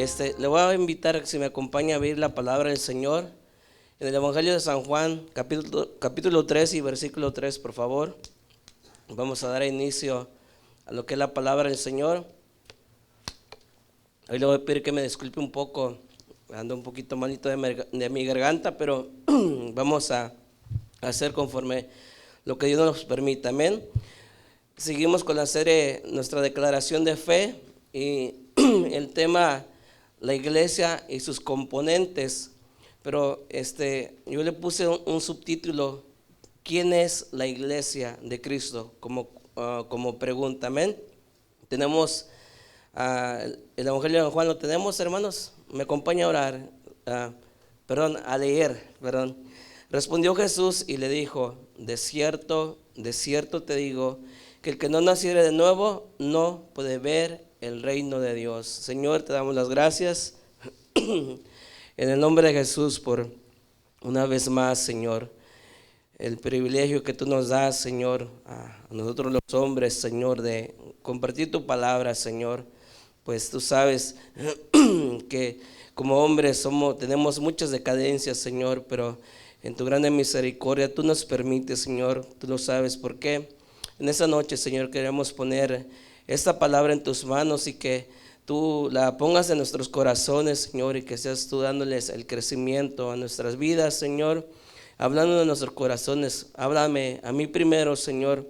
Le voy a invitar a que se me acompañe a ver la palabra del Señor en el Evangelio de San Juan, capítulo 3 y versículo 3, por favor. Vamos a dar inicio a lo que es la palabra del Señor. Hoy le voy a pedir que me disculpe un poco, ando un poquito malito de mi garganta, pero vamos a hacer conforme lo que Dios nos permita. Amén. Seguimos con la serie, nuestra declaración de fe, y el tema, la iglesia y sus componentes. Pero yo le puse un subtítulo: ¿quién es la iglesia de Cristo? Como pregunta. Amén. Tenemos el Evangelio de Juan, ¿lo tenemos, hermanos? Me acompaña a orar, a leer. Respondió Jesús y le dijo: de cierto te digo, que el que no naciere de nuevo no puede ver el reino de Dios. Señor, te damos las gracias en el nombre de Jesús por una vez más, Señor, el privilegio que tú nos das, Señor, a nosotros los hombres, Señor, de compartir tu palabra, Señor. Pues tú sabes que como hombres tenemos muchas decadencias, Señor, pero en tu grande misericordia tú nos permites, Señor, tú lo sabes por qué. En esa noche, Señor, queremos poner esta palabra en tus manos y que tú la pongas en nuestros corazones, Señor, y que seas tú dándoles el crecimiento a nuestras vidas, Señor, hablando de nuestros corazones. Háblame a mí primero, Señor,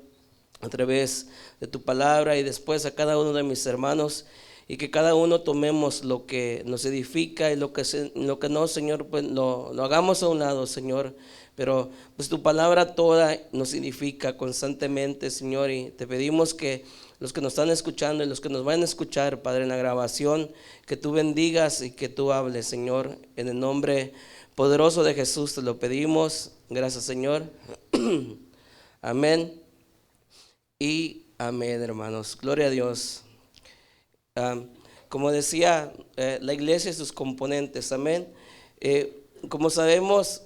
a través de tu palabra, y después a cada uno de mis hermanos, y que cada uno tomemos lo que nos edifica y lo que no, Señor, pues lo hagamos a un lado, Señor. Pero pues tu palabra toda nos edifica constantemente, Señor, y te pedimos que los que nos están escuchando y los que nos van a escuchar, Padre, en la grabación, que tú bendigas y que tú hables, Señor, en el nombre poderoso de Jesús te lo pedimos. Gracias, Señor. Amén y amén, hermanos. Gloria a Dios. Como decía, la iglesia y sus componentes, amén. Como sabemos,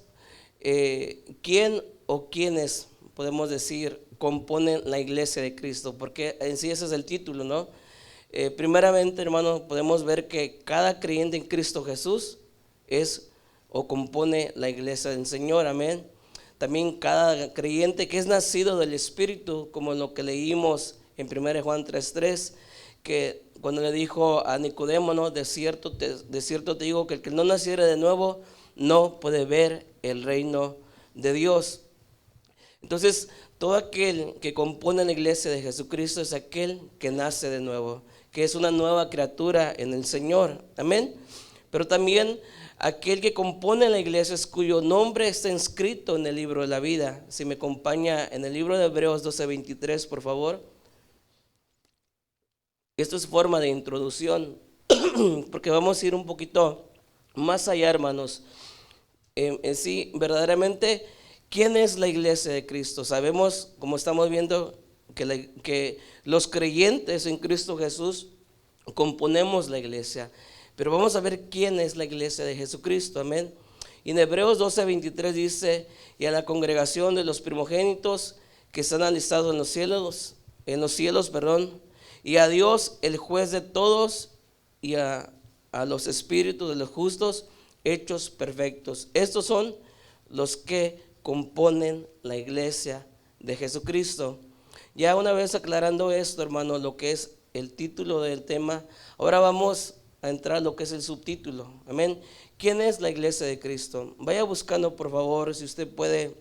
¿quién o quiénes, podemos decir, componen la iglesia de Cristo? Porque en sí ese es el título, ¿no? Primeramente, hermano, podemos ver que cada creyente en Cristo Jesús es o compone la iglesia del Señor, amén. También cada creyente que es nacido del Espíritu, como lo que leímos en 1 Juan 3:3, que cuando le dijo a Nicodemo, ¿no? De cierto te digo que el que no naciere de nuevo no puede ver el reino de Dios. Entonces, todo aquel que compone la iglesia de Jesucristo es aquel que nace de nuevo, que es una nueva criatura en el Señor, amén. Pero también aquel que compone la iglesia es cuyo nombre está inscrito en el libro de la vida. Si me acompaña en el libro de Hebreos 12:23, por favor. Esto es forma de introducción, porque vamos a ir un poquito más allá, hermanos. En sí, verdaderamente, ¿quién es la iglesia de Cristo? Sabemos, como estamos viendo, que los creyentes en Cristo Jesús componemos la iglesia. Pero vamos a ver quién es la iglesia de Jesucristo, amén. Y en Hebreos 12:23 dice: y a la congregación de los primogénitos que están alistados en los cielos, y a Dios, el juez de todos, y a los espíritus de los justos hechos perfectos. Estos son los que componen la iglesia de Jesucristo. Ya una vez aclarando esto, hermano, lo que es el título del tema, ahora vamos a entrar a lo que es el subtítulo. Amén. ¿Quién es la iglesia de Cristo? Vaya buscando, por favor, si usted puede,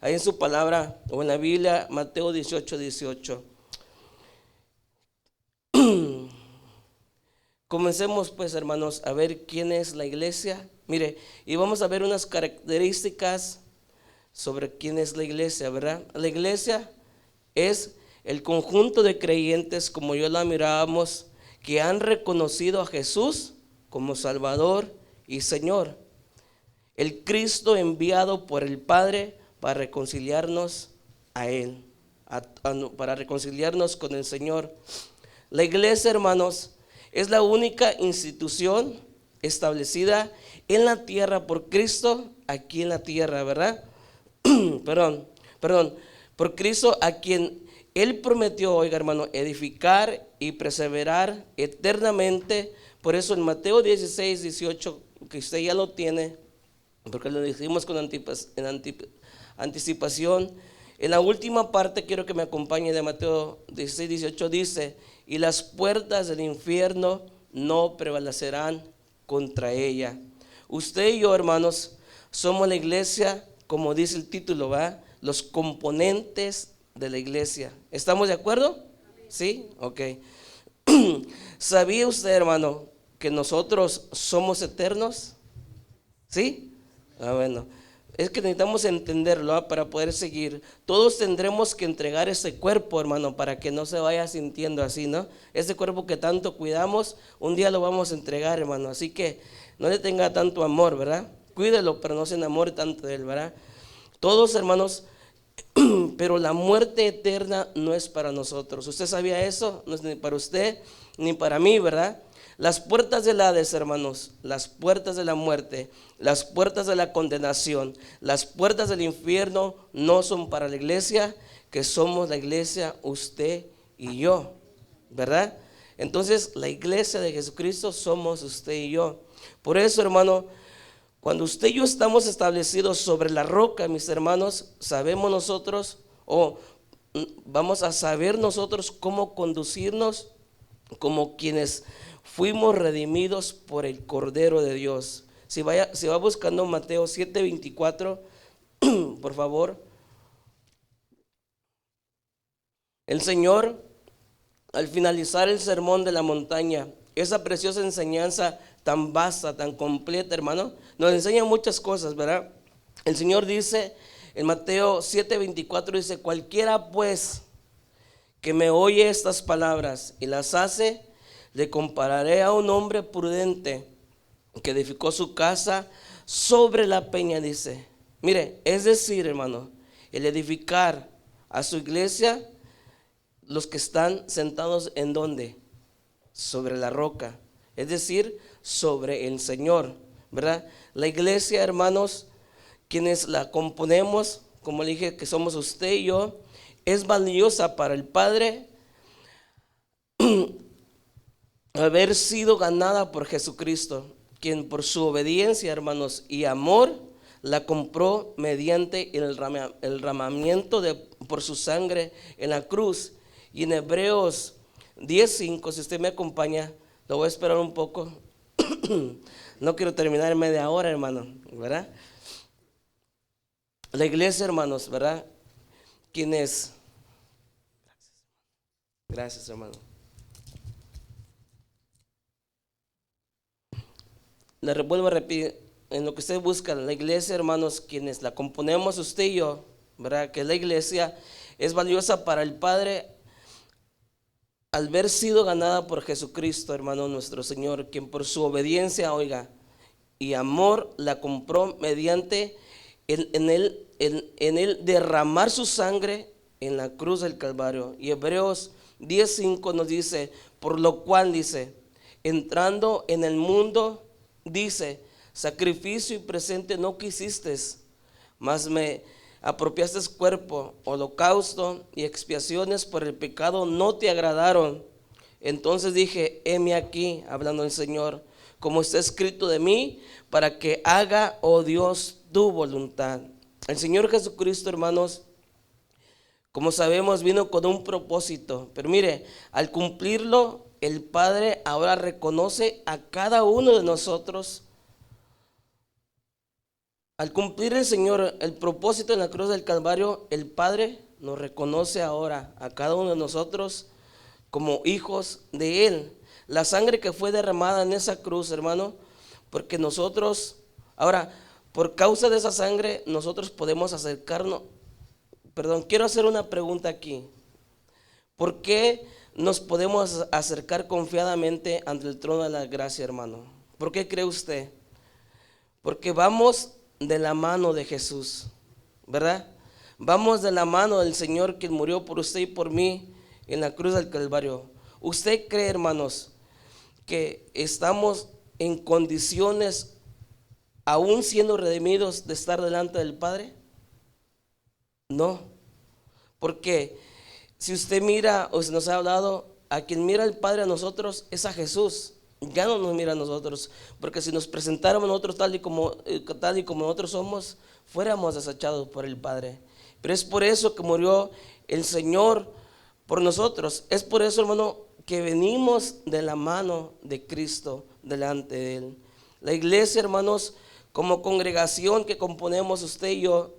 ahí en su palabra o en la Biblia, Mateo 18:18. Comencemos pues, hermanos, a ver quién es la iglesia. Mire, y vamos a ver unas características sobre quién es la iglesia, ¿verdad? La iglesia es el conjunto de creyentes, como yo la mirábamos, que han reconocido a Jesús como Salvador y Señor, el Cristo enviado por el Padre para reconciliarnos a Él, para reconciliarnos con el Señor. La iglesia, hermanos, es la única institución establecida en la tierra por Cristo, aquí en la tierra, ¿verdad? Por Cristo, a quien Él prometió, oiga, hermano, edificar y perseverar eternamente Por eso en Mateo 16, 18, que usted ya lo tiene, porque lo dijimos con anticipación, en la última parte quiero que me acompañe de Mateo 16, 18, dice: y las puertas del infierno no prevalecerán contra ella. Usted y yo, hermanos, somos la iglesia, como dice el título, ¿va? Los componentes de la iglesia. ¿Estamos de acuerdo? ¿Sí? Ok. ¿Sabía usted, hermano, que nosotros somos eternos? ¿Sí? Bueno. Es que necesitamos entenderlo, ¿ah? Para poder seguir. Todos tendremos que entregar ese cuerpo, hermano, para que no se vaya sintiendo así, ¿no? Ese cuerpo que tanto cuidamos, un día lo vamos a entregar, hermano. Así que no le tenga tanto amor, ¿verdad? Cuídelo, pero no se enamore tanto de él, ¿verdad? Todos, hermanos, pero la muerte eterna no es para nosotros. ¿Usted sabía eso? No es ni para usted ni para mí, ¿verdad? Las puertas del Hades, hermanos, las puertas de la muerte, las puertas de la condenación, las puertas del infierno no son para la iglesia, que somos la iglesia, usted y yo, ¿verdad? Entonces, la iglesia de Jesucristo somos usted y yo. Por eso, hermano, cuando usted y yo estamos establecidos sobre la roca, mis hermanos, sabemos nosotros, vamos a saber nosotros cómo conducirnos como quienes fuimos redimidos por el Cordero de Dios. Si va buscando Mateo 7:24, por favor. El Señor, al finalizar el sermón de la montaña, esa preciosa enseñanza tan vasta, tan completa, hermano, nos enseña muchas cosas, ¿verdad? El Señor dice en Mateo 7:24, dice: cualquiera pues que me oye estas palabras y las hace, le compararé a un hombre prudente que edificó su casa sobre la peña, dice. Mire, es decir, hermano, el edificar a su iglesia, los que están sentados en donde, sobre la roca, es decir, sobre el Señor, ¿verdad? La iglesia, hermanos, quienes la componemos, como le dije, que somos usted y yo, es valiosa para el Padre haber sido ganada por Jesucristo, quien por su obediencia, hermanos, y amor la compró mediante el derramamiento por su sangre en la cruz. Y en Hebreos 10:5, si usted me acompaña, lo voy a esperar un poco. No quiero terminar en media hora, hermano, ¿verdad? La iglesia, hermanos, ¿verdad? Quienes, gracias, hermano. Le vuelvo a repetir, en lo que usted busca, la iglesia, hermanos, quienes la componemos usted y yo, ¿verdad? Que la iglesia es valiosa para el Padre al haber sido ganada por Jesucristo, hermano nuestro Señor, quien por su obediencia, oiga, y amor la compró mediante en él derramar su sangre en la cruz del Calvario. Y Hebreos 10:5 nos dice: por lo cual, dice, entrando en el mundo, dice, sacrificio y presente no quisiste, mas me apropiaste cuerpo, holocausto y expiaciones por el pecado no te agradaron. Entonces dije: heme aquí, hablando el Señor, como está escrito de mí, para que haga, oh Dios, tu voluntad. El Señor Jesucristo, hermanos, como sabemos, vino con un propósito, pero mire, al cumplirlo, el Padre ahora reconoce a cada uno de nosotros. Al cumplir el Señor el propósito en la cruz del Calvario, el Padre nos reconoce ahora a cada uno de nosotros como hijos de Él. La sangre que fue derramada en esa cruz, hermano, porque nosotros, ahora, por causa de esa sangre, nosotros podemos acercarnos. Perdón, quiero hacer una pregunta aquí. ¿Por qué nos podemos acercar confiadamente ante el trono de la gracia, hermano? ¿Por qué cree usted? Porque vamos de la mano de Jesús, ¿verdad? Vamos de la mano del Señor, quien murió por usted y por mí en la cruz del Calvario. ¿Usted cree, hermanos, que estamos en condiciones, aún siendo redimidos, de estar delante del Padre? No, porque si usted mira, o se nos ha hablado, a quien mira el Padre a nosotros es a Jesús. ya no nos mira a nosotros, porque si nos presentáramos nosotros tal y como nosotros somos, fuéramos desechados por el Padre. Pero es por eso que murió el Señor por nosotros. Es por eso, hermano, que venimos de la mano de Cristo delante de Él. La iglesia, hermanos, como congregación que componemos usted y yo,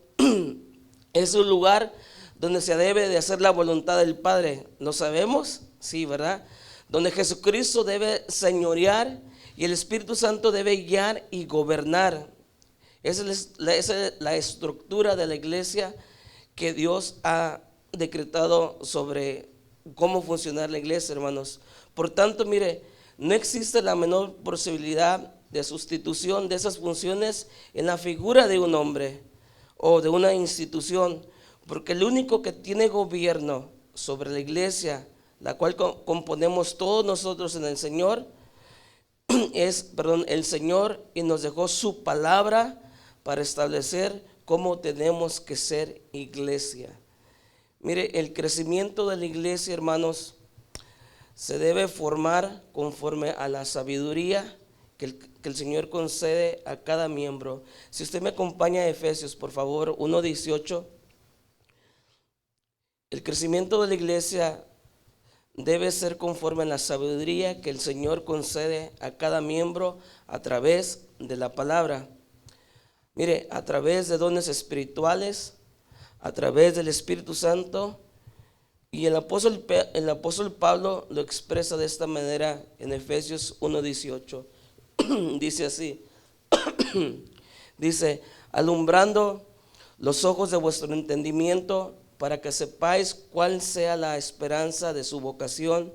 es un lugar donde se debe de hacer la voluntad del Padre. ¿Lo sabemos? Sí, ¿verdad? Donde Jesucristo debe señorear y el Espíritu Santo debe guiar y gobernar. Esa es la estructura de la iglesia que Dios ha decretado sobre cómo funcionar la iglesia, hermanos. Por tanto, mire, no existe la menor posibilidad de sustitución de esas funciones en la figura de un hombre o de una institución, porque el único que tiene gobierno sobre la iglesia, la cual componemos todos nosotros en el Señor, es, el Señor, y nos dejó su palabra para establecer cómo tenemos que ser iglesia. Mire, el crecimiento de la iglesia, hermanos, se debe formar conforme a la sabiduría que el Señor concede a cada miembro. Si usted me acompaña a Efesios, por favor, 1:18. El crecimiento de la iglesia debe ser conforme a la sabiduría que el Señor concede a cada miembro a través de la palabra. Mire, a través de dones espirituales, a través del Espíritu Santo. Y el apóstol Pablo lo expresa de esta manera en Efesios 1:18. Dice así, dice, alumbrando los ojos de vuestro entendimiento, para que sepáis cuál sea la esperanza de su vocación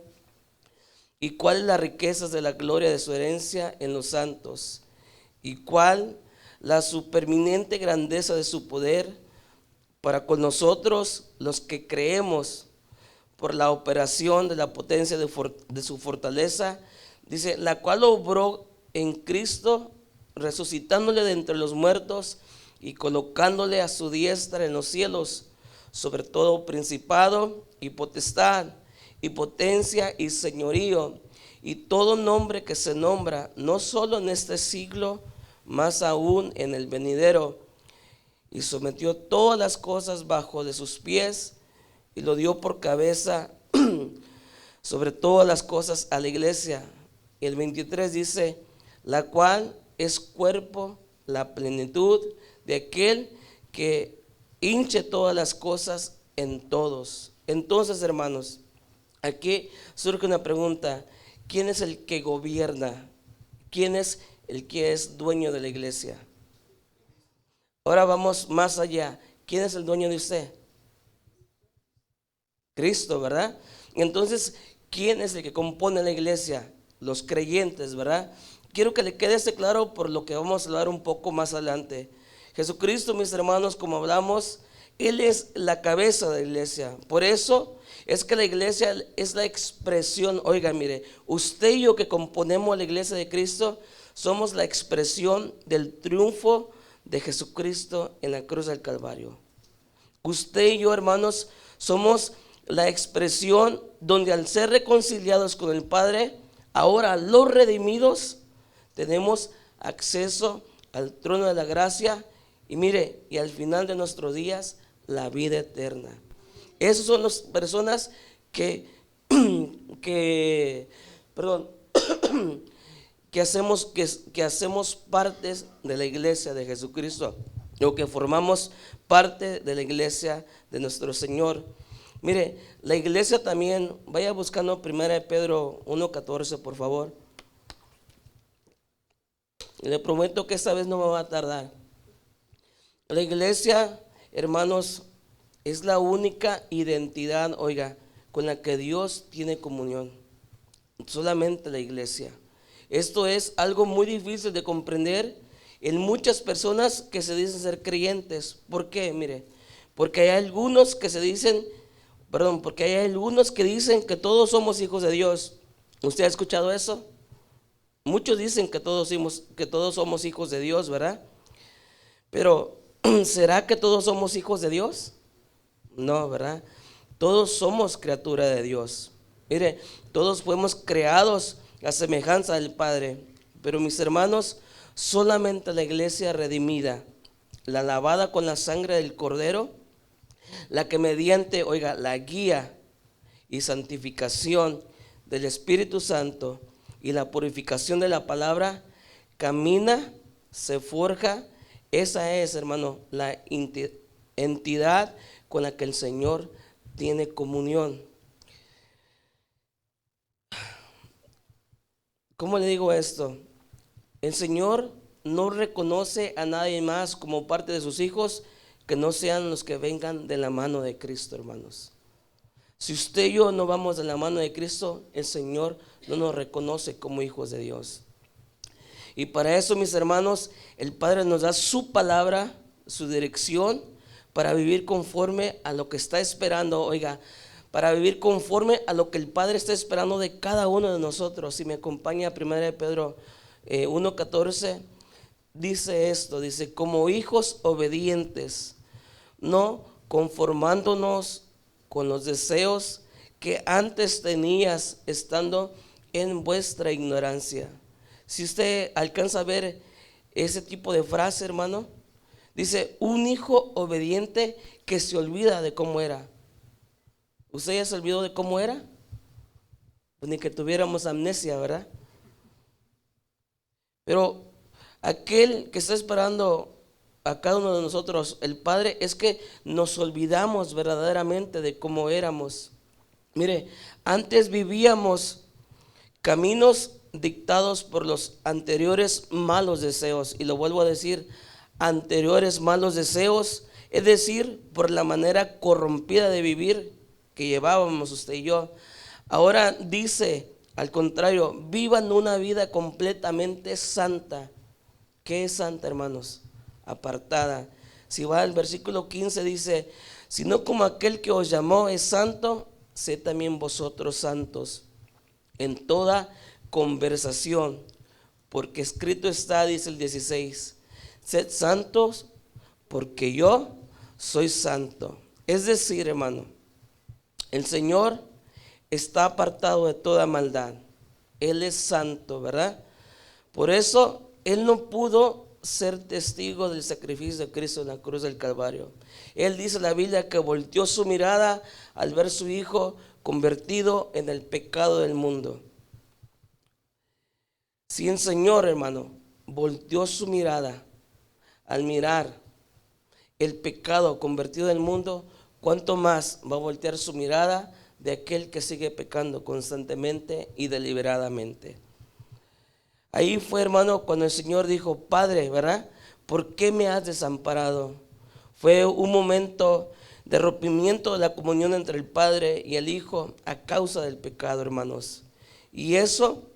y cuál es la riqueza de la gloria de su herencia en los santos, y cuál la superminente grandeza de su poder para con nosotros los que creemos, por la operación de la potencia de su fortaleza, dice, la cual obró en Cristo, resucitándole de entre los muertos y colocándole a su diestra en los cielos, sobre todo principado y potestad y potencia y señorío y todo nombre que se nombra, no solo en este siglo, más aún en el venidero, y sometió todas las cosas bajo de sus pies y lo dio por cabeza sobre todas las cosas a la iglesia. Y el 23 dice, la cual es cuerpo, la plenitud de aquel que hinche todas las cosas en todos. Entonces, hermanos, aquí surge una pregunta: ¿quién es el que gobierna? ¿Quién es el que es dueño de la iglesia? Ahora vamos más allá. ¿Quién es el dueño de usted? Cristo, ¿verdad? Entonces, ¿quién es el que compone la iglesia? Los creyentes, ¿verdad? Quiero que le quede claro por lo que vamos a hablar un poco más adelante. Jesucristo, mis hermanos, como hablamos, Él es la cabeza de la iglesia. Por eso es que la iglesia es la expresión. Oiga, mire, usted y yo que componemos la iglesia de Cristo, somos la expresión del triunfo de Jesucristo en la cruz del Calvario. Usted y yo, hermanos, somos la expresión donde, al ser reconciliados con el Padre, ahora los redimidos tenemos acceso al trono de la gracia. Y mire, y al final de nuestros días, la vida eterna. Esas son las personas que hacemos partes de la iglesia de Jesucristo, o que formamos parte de la iglesia de nuestro Señor. Mire, la iglesia también, vaya buscando 1 Pedro 1:14, por favor. Le prometo que esta vez no me va a tardar. La iglesia, hermanos, es la única identidad, oiga, con la que Dios tiene comunión. Solamente la iglesia. Esto es algo muy difícil de comprender en muchas personas que se dicen ser creyentes. ¿Por qué? Mire, porque hay algunos que dicen que todos somos hijos de Dios. ¿Usted ha escuchado eso? Muchos dicen que todos somos hijos de Dios, ¿verdad? Pero ¿será que todos somos hijos de Dios? No, ¿verdad? Todos somos criatura de Dios. Mire, todos fuimos creados la semejanza del Padre. Pero mis hermanos, solamente la iglesia redimida, la lavada con la sangre del Cordero, la que mediante, oiga, la guía y santificación del Espíritu Santo y la purificación de la palabra, camina, se forja. Esa es, hermano, la entidad con la que el Señor tiene comunión. ¿Cómo le digo esto? El Señor no reconoce a nadie más como parte de sus hijos que no sean los que vengan de la mano de Cristo, hermanos. Si usted y yo no vamos de la mano de Cristo, el Señor no nos reconoce como hijos de Dios. Y para eso, mis hermanos, el Padre nos da su palabra, su dirección, para vivir conforme a lo que está esperando, oiga, para vivir conforme a lo que el Padre está esperando de cada uno de nosotros. Si me acompaña 1 de Pedro 1:14, dice esto, dice, como hijos obedientes, no conformándonos con los deseos que antes tenías estando en vuestra ignorancia. Si usted alcanza a ver ese tipo de frase, hermano, dice, un hijo obediente que se olvida de cómo era. ¿Usted ya se olvidó de cómo era? Pues ni que tuviéramos amnesia, ¿verdad? Pero aquel que está esperando a cada uno de nosotros, el Padre, es que nos olvidamos verdaderamente de cómo éramos. Mire, antes vivíamos caminos dictados por los anteriores malos deseos, y lo vuelvo a decir, anteriores malos deseos, es decir, por la manera corrompida de vivir que llevábamos usted y yo. Ahora dice, al contrario, vivan una vida completamente santa. ¿Qué es santa, hermanos? Apartada. Si va al versículo 15, dice, sino como aquel que os llamó es santo, sed también vosotros santos en toda conversación, porque escrito está, dice el 16, sed santos porque yo soy santo. Es decir, hermano, el Señor está apartado de toda maldad. Él es santo, ¿verdad? Por eso Él no pudo ser testigo del sacrificio de Cristo en la cruz del Calvario. Él dice en la Biblia que volteó su mirada al ver su Hijo convertido en el pecado del mundo. Si el Señor, hermano, volteó su mirada al mirar el pecado convertido en el mundo, ¿cuánto más va a voltear su mirada de aquel que sigue pecando constantemente y deliberadamente? Ahí fue, hermano, cuando el Señor dijo, Padre, ¿verdad? ¿Por qué me has desamparado? Fue un momento de rompimiento de la comunión entre el Padre y el Hijo a causa del pecado, hermanos. Y eso,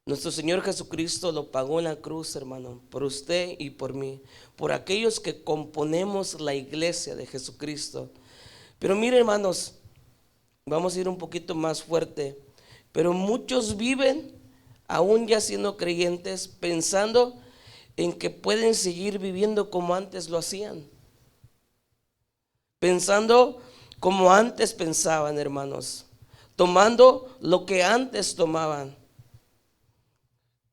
nuestro Señor Jesucristo lo pagó en la cruz, hermano, por usted y por mí, por aquellos que componemos la iglesia de Jesucristo. Pero mire, hermanos, vamos a ir un poquito más fuerte, pero muchos viven, aún ya siendo creyentes, pensando en que pueden seguir viviendo como antes lo hacían, pensando como antes pensaban, hermanos, tomando lo que antes tomaban,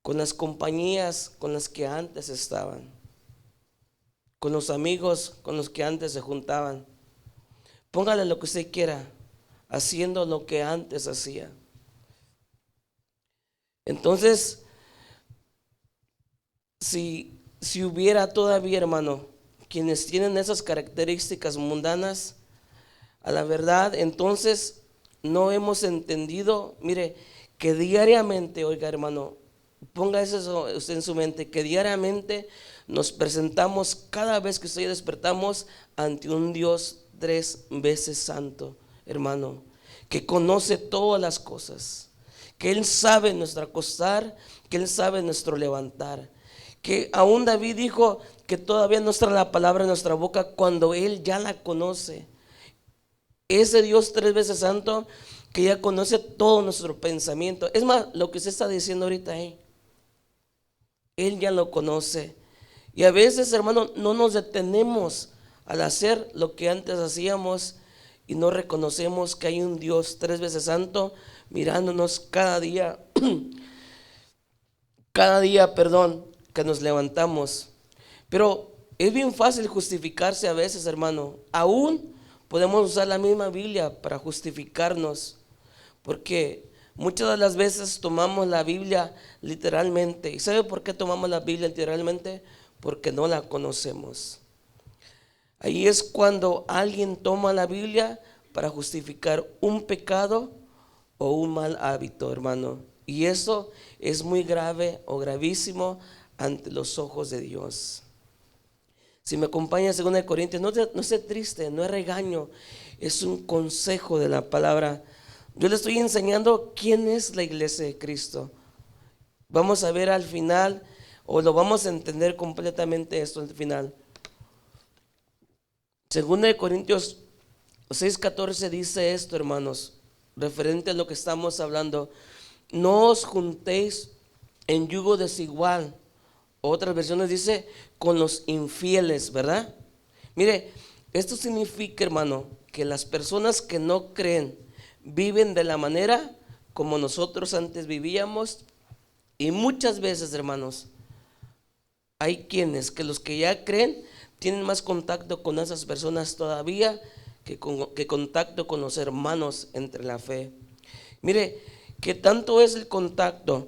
con las compañías con las que antes estaban, con los amigos con los que antes se juntaban. Póngale lo que usted quiera, haciendo lo que antes hacía. Entonces, si hubiera todavía, hermano, quienes tienen esas características mundanas, a la verdad, entonces no hemos entendido, mire, que diariamente, oiga, hermano, ponga eso usted en su mente, que diariamente nos presentamos cada vez que usted despertamos ante un Dios 3 veces santo, hermano, que conoce todas las cosas, que Él sabe nuestro acostar, que Él sabe nuestro levantar, que aún David dijo que todavía no está la palabra en nuestra boca cuando Él ya la conoce. Ese Dios 3 veces santo que ya conoce todo nuestro pensamiento. Es más, lo que usted está diciendo ahorita, Él ya lo conoce. Y a veces, hermano, no nos detenemos al hacer lo que antes hacíamos y no reconocemos que hay un Dios 3 veces santo, mirándonos cada día, perdón, que nos levantamos. Pero es bien fácil justificarse a veces, hermano. Aún podemos usar la misma Biblia para justificarnos, porque muchas de las veces tomamos la Biblia literalmente. ¿Y sabe por qué tomamos la Biblia literalmente? Porque no la conocemos. Ahí es cuando alguien toma la Biblia para justificar un pecado o un mal hábito, hermano. Y eso es muy grave o gravísimo ante los ojos de Dios. Si me acompaña en 2 Corintios, no esté triste, no es regaño, es un consejo de la palabra. Yo le estoy enseñando quién es la iglesia de Cristo. Vamos a ver al final, o lo vamos a entender completamente esto al final. 2 Corintios 6:14 dice esto, hermanos, referente a lo que estamos hablando. No os juntéis en yugo desigual. Otras versiones dice con los infieles, ¿verdad? Mire, esto significa, hermano, que las personas que no creen viven de la manera como nosotros antes vivíamos. Y muchas veces, hermanos, hay quienes que los que ya creen tienen más contacto con esas personas todavía que contacto con los hermanos entre la fe. Mire, que tanto es el contacto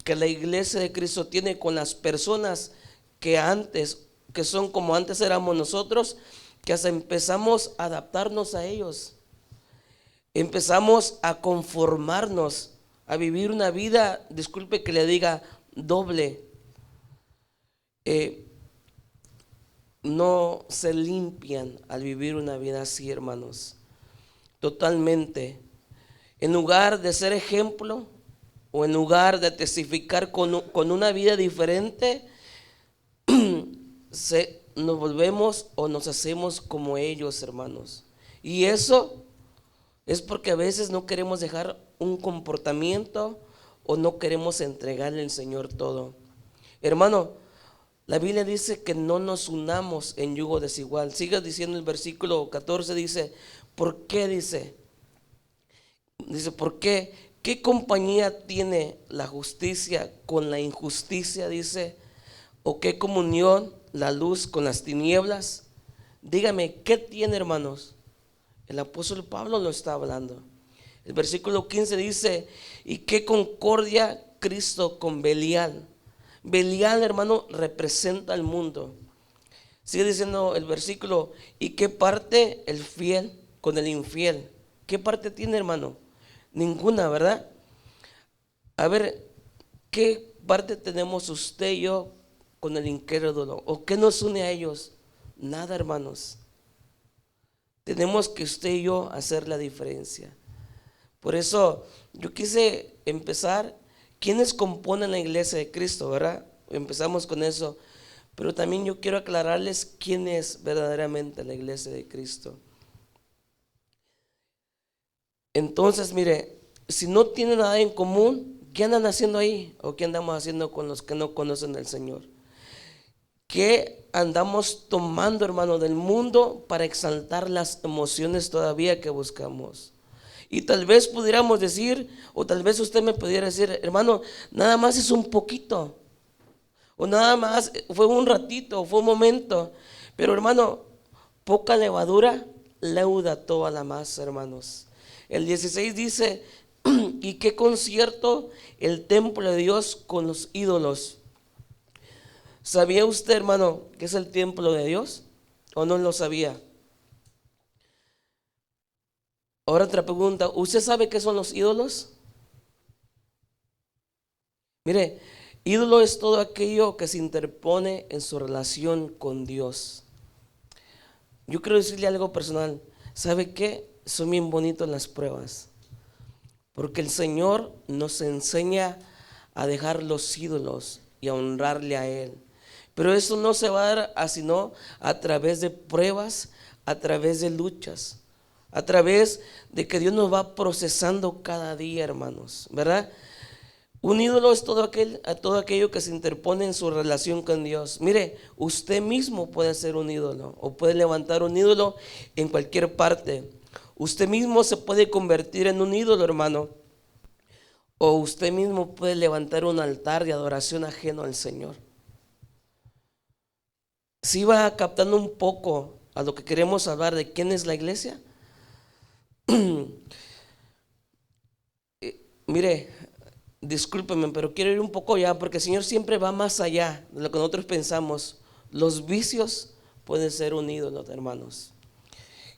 que la iglesia de Cristo tiene con las personas que son como antes éramos nosotros, que hasta empezamos a adaptarnos a ellos. Empezamos a conformarnos, a vivir una vida, disculpe que le diga, doble. No se limpian al vivir una vida así, hermanos. Totalmente. En lugar de ser ejemplo o en lugar de testificar con una vida diferente, nos volvemos o nos hacemos como ellos, hermanos. Y eso es porque a veces no queremos dejar un comportamiento o no queremos entregarle al Señor todo. Hermano, la Biblia dice que no nos unamos en yugo desigual. Siga diciendo el versículo 14, dice, ¿por qué? Dice, ¿por qué? ¿Qué compañía tiene la justicia con la injusticia? Dice, ¿o qué comunión la luz con las tinieblas? Dígame, ¿qué tiene, hermanos? El apóstol Pablo lo está hablando. El versículo 15 dice, ¿y qué concordia Cristo con Belial? Belial, hermano, representa al mundo. Sigue diciendo el versículo, ¿y qué parte el fiel con el infiel? ¿Qué parte tiene, hermano? Ninguna, ¿verdad? A ver, ¿qué parte tenemos usted y yo con el incrédulo? ¿O qué nos une a ellos? Nada, hermanos. Tenemos que usted y yo hacer la diferencia. Por eso yo quise empezar. ¿Quiénes componen la iglesia de Cristo, verdad? Empezamos con eso. Pero también yo quiero aclararles quién es verdaderamente la iglesia de Cristo. Entonces, mire, si no tienen nada en común, ¿qué andan haciendo ahí? ¿O qué andamos haciendo con los que no conocen al Señor? ¿Qué andamos tomando, hermano, del mundo para exaltar las emociones todavía que buscamos? Y tal vez pudiéramos decir, o tal vez usted me pudiera decir, hermano, nada más es un poquito, o nada más fue un ratito, fue un momento. Pero, hermano, poca levadura leuda toda la masa, hermanos. El 16 dice, ¿y qué concierto el templo de Dios con los ídolos? ¿Sabía usted, hermano, que es el templo de Dios? ¿O no lo sabía? Ahora otra pregunta, ¿usted sabe qué son los ídolos? Mire, ídolo es todo aquello que se interpone en su relación con Dios. Yo quiero decirle algo personal. ¿Sabe qué? Son bien bonitas las pruebas. Porque el Señor nos enseña a dejar los ídolos y a honrarle a Él. Pero eso no se va a dar sino a través de pruebas, a través de luchas, a través de que Dios nos va procesando cada día, hermanos, ¿verdad? Un ídolo es todo aquello que se interpone en su relación con Dios. Mire, usted mismo puede ser un ídolo o puede levantar un ídolo en cualquier parte. Usted mismo se puede convertir en un ídolo, hermano. o usted mismo puede levantar un altar de adoración ajeno al Señor. Si va captando un poco a lo que queremos hablar de quién es la iglesia. Mire, discúlpeme, pero quiero ir un poco ya, porque el Señor siempre va más allá de lo que nosotros pensamos. Los vicios pueden ser un ídolo, hermanos.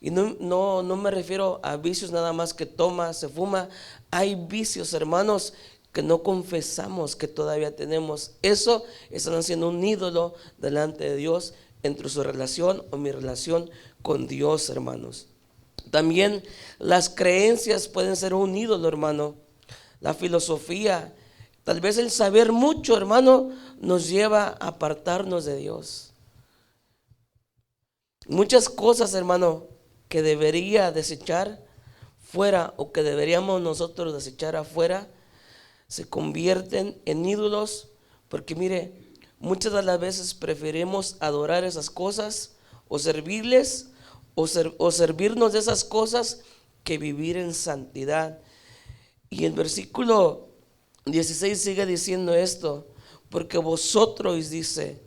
Y no me refiero a vicios nada más que toma, se fuma. Hay vicios, hermanos, que no confesamos que todavía tenemos. Eso están haciendo un ídolo delante de Dios entre su relación o mi relación con Dios, hermanos. También las creencias pueden ser un ídolo, hermano. La filosofía, tal vez el saber mucho, hermano, nos lleva a apartarnos de Dios. Muchas cosas, hermano, que debería desechar fuera o que deberíamos nosotros desechar afuera, se convierten en ídolos, porque mire, muchas de las veces preferimos adorar esas cosas o servirles o servirnos de esas cosas que vivir en santidad. Y el versículo 16 sigue diciendo esto, porque vosotros, dice,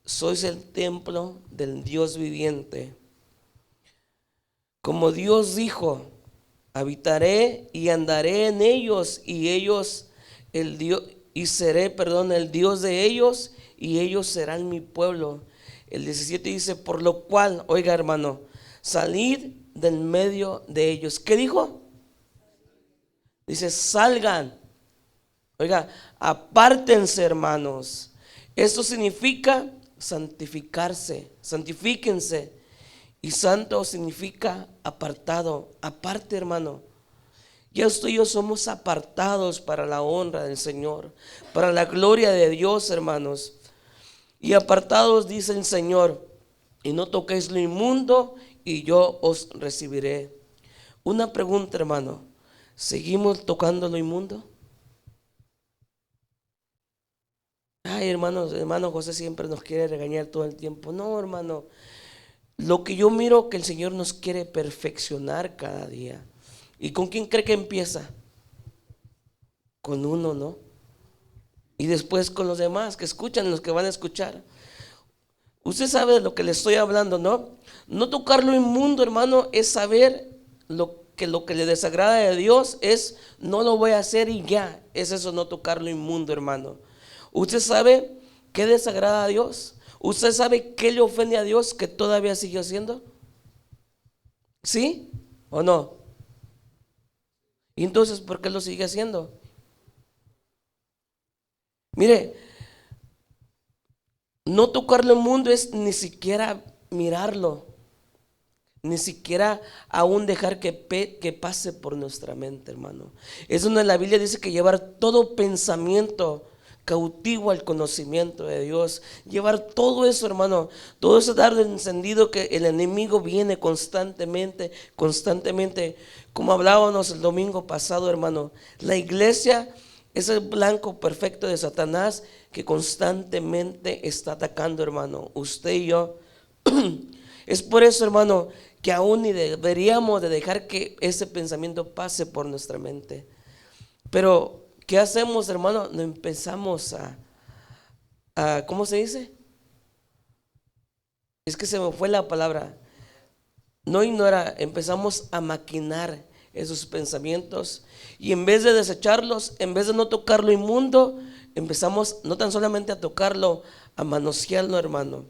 sois el templo del Dios viviente. Como Dios dijo, habitaré y andaré en ellos y ellos el Dios y seré, el Dios de ellos y ellos serán mi pueblo. El 17 dice, por lo cual, oiga hermano, salid del medio de ellos. ¿Qué dijo? Dice, salgan. Oiga, apártense, hermanos. Esto significa santificarse, santifíquense. Y santo significa apartado, aparte, hermano. Ya usted y yo somos apartados para la honra del Señor, para la gloria de Dios, hermanos. Y apartados, dice el Señor, y no toquéis lo inmundo, y yo os recibiré. Una pregunta, hermano, ¿seguimos tocando lo inmundo? Ay, hermanos, hermano José siempre nos quiere regañar todo el tiempo. No, hermano, lo que yo miro que el Señor nos quiere perfeccionar cada día. ¿Y con quién cree que empieza? Con uno, ¿no? Y después con los demás que escuchan, los que van a escuchar. Usted sabe de lo que le estoy hablando, ¿no? No tocar lo inmundo, hermano, es saber lo que le desagrada de Dios es no lo voy a hacer y ya. Es eso, no tocar lo inmundo, hermano. ¿Usted sabe qué desagrada a Dios? ¿Usted sabe qué le ofende a Dios que todavía sigue haciendo? ¿Sí o no? ¿Y entonces por qué lo sigue haciendo? Mire, no tocarlo inmundo es ni siquiera mirarlo, ni siquiera aún dejar que pase por nuestra mente, hermano. Es donde la Biblia dice que llevar todo pensamiento cautivo al conocimiento de Dios, llevar todo eso, hermano, todo ese dardo encendido que el enemigo viene constantemente, como hablábamos el domingo pasado, hermano. La iglesia es el blanco perfecto de Satanás que constantemente está atacando, hermano, usted y yo. Es por eso, hermano, que aún ni deberíamos de dejar que ese pensamiento pase por nuestra mente. Pero ¿qué hacemos, hermano? No empezamos a ¿cómo se dice? Es que se me fue la palabra. No ignora, empezamos a maquinar esos pensamientos y en vez de desecharlos, en vez de no tocar lo inmundo, empezamos no tan solamente a tocarlo, a manosearlo, hermano.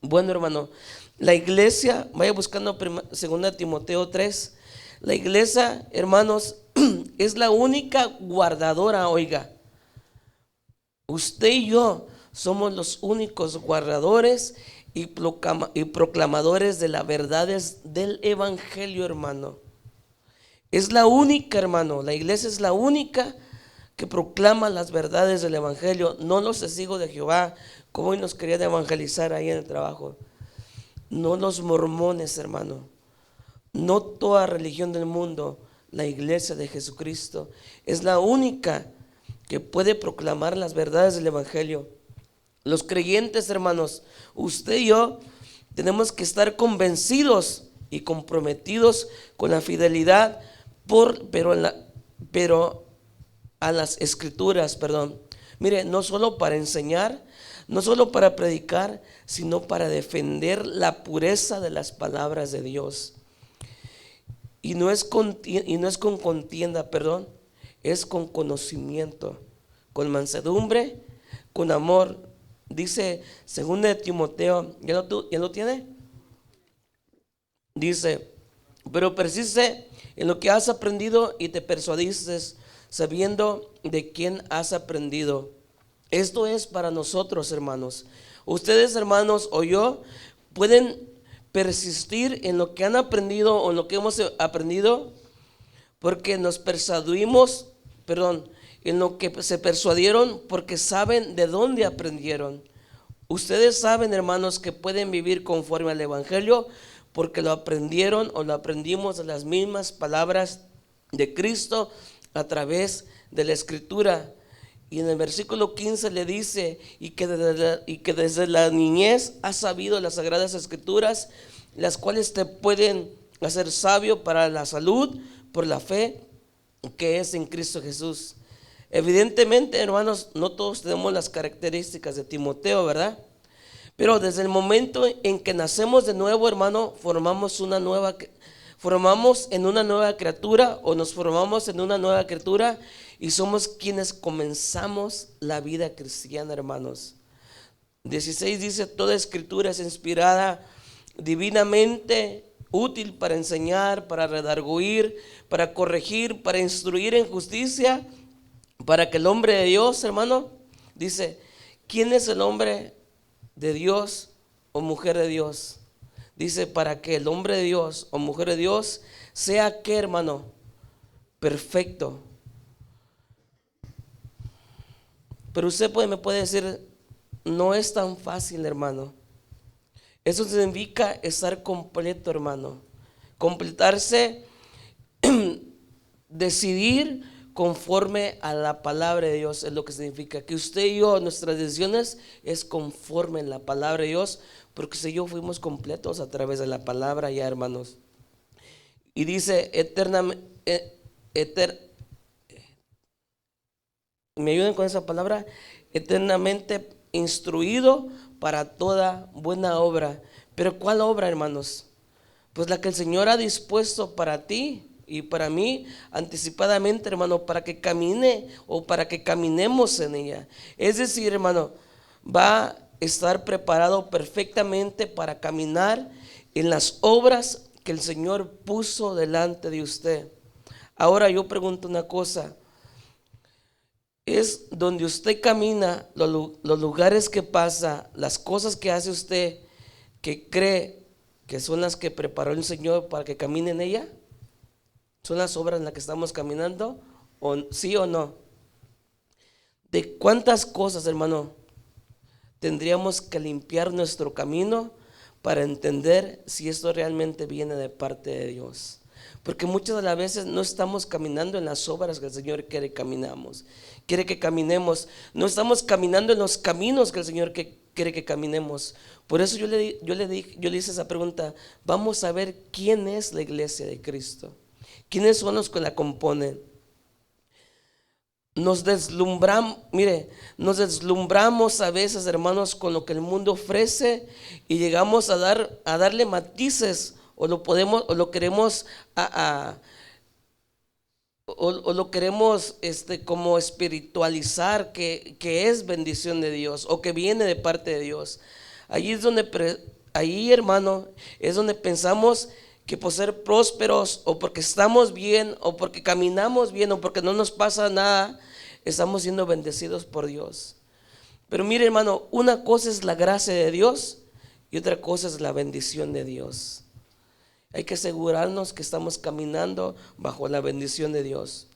Bueno, hermano, la iglesia, vaya buscando 2 Timoteo 3. La iglesia, hermanos, es la única guardadora, oiga. Usted y yo somos los únicos guardadores y proclamadores de las verdades del evangelio, hermano. Es la única, hermano. La iglesia es la única que proclama las verdades del evangelio, no los testigos de Jehová, como hoy nos querían evangelizar ahí en el trabajo. No los mormones, hermano. No toda religión del mundo. La iglesia de Jesucristo es la única que puede proclamar las verdades del evangelio. Los creyentes, hermanos, usted y yo tenemos que estar convencidos y comprometidos con la fidelidad, pero a las escrituras, perdón. Mire, no solo para enseñar, no solo para predicar, sino para defender la pureza de las palabras de Dios. Y no es con contienda, perdón, es con conocimiento, con mansedumbre, con amor. Dice 2 de Timoteo, ¿ya lo tiene? Dice, pero persiste en lo que has aprendido y te persuadiste, sabiendo de quién has aprendido. Esto es para nosotros, hermanos. Ustedes, hermanos, o yo, pueden persistir en lo que han aprendido o en lo que hemos aprendido, porque nos persuadimos, en lo que se persuadieron, porque saben de dónde aprendieron. Ustedes saben, hermanos, que pueden vivir conforme al Evangelio, porque lo aprendieron o lo aprendimos de las mismas palabras de Cristo a través de la Escritura. Y en el versículo 15 le dice, y que desde la niñez has sabido las sagradas escrituras, las cuales te pueden hacer sabio para la salud por la fe que es en Cristo Jesús. Evidentemente, hermanos, no todos tenemos las características de Timoteo, ¿verdad? Pero desde el momento en que nacemos de nuevo, hermano, formamos en una nueva criatura, o nos formamos en una nueva criatura, y somos quienes comenzamos la vida cristiana, hermanos. 16 dice, toda escritura es inspirada divinamente, útil para enseñar, para redarguir, para corregir, para instruir en justicia, para que el hombre de Dios, hermano, dice, ¿quién es el hombre de Dios o mujer de Dios? Dice, para que el hombre de Dios o mujer de Dios sea, ¿qué, hermano? Perfecto. Pero usted me puede decir, no es tan fácil, hermano. Eso significa estar completo, hermano. Completarse, decidir conforme a la palabra de Dios, es lo que significa. Que usted y yo, nuestras decisiones es conforme a la palabra de Dios, porque usted y yo fuimos completos a través de la palabra ya, hermanos. Y dice, me ayuden con esa palabra, eternamente instruido para toda buena obra. Pero ¿cuál obra, hermanos? Pues la que el Señor ha dispuesto para ti y para mí anticipadamente, hermano, para que camine o para que caminemos en ella. Es decir, hermano, va a estar preparado perfectamente para caminar en las obras que el Señor puso delante de usted. Ahora yo pregunto una cosa. Es donde usted camina, los lugares que pasa, las cosas que hace usted, que cree que son las que preparó el Señor para que camine en ella. ¿Son las obras en las que estamos caminando? ¿O sí o no? ¿De cuántas cosas, hermano, tendríamos que limpiar nuestro camino para entender si esto realmente viene de parte de Dios? Porque muchas de las veces no estamos caminando en las obras que el Señor quiere que caminemos. No estamos caminando en los caminos que el Señor quiere que caminemos. Por eso yo le hice esa pregunta. Vamos a ver quién es la iglesia de Cristo. ¿Quiénes son los que la componen? Nos deslumbramos a veces, hermanos, con lo que el mundo ofrece, y llegamos a darle matices, o lo queremos como espiritualizar, que es bendición de Dios o que viene de parte de Dios. Ahí, hermano, es donde pensamos que por ser prósperos, o porque estamos bien, o porque caminamos bien, o porque no nos pasa nada, estamos siendo bendecidos por Dios. Pero mire, hermano, una cosa es la gracia de Dios y otra cosa es la bendición de Dios. Hay que asegurarnos que estamos caminando bajo la bendición de Dios.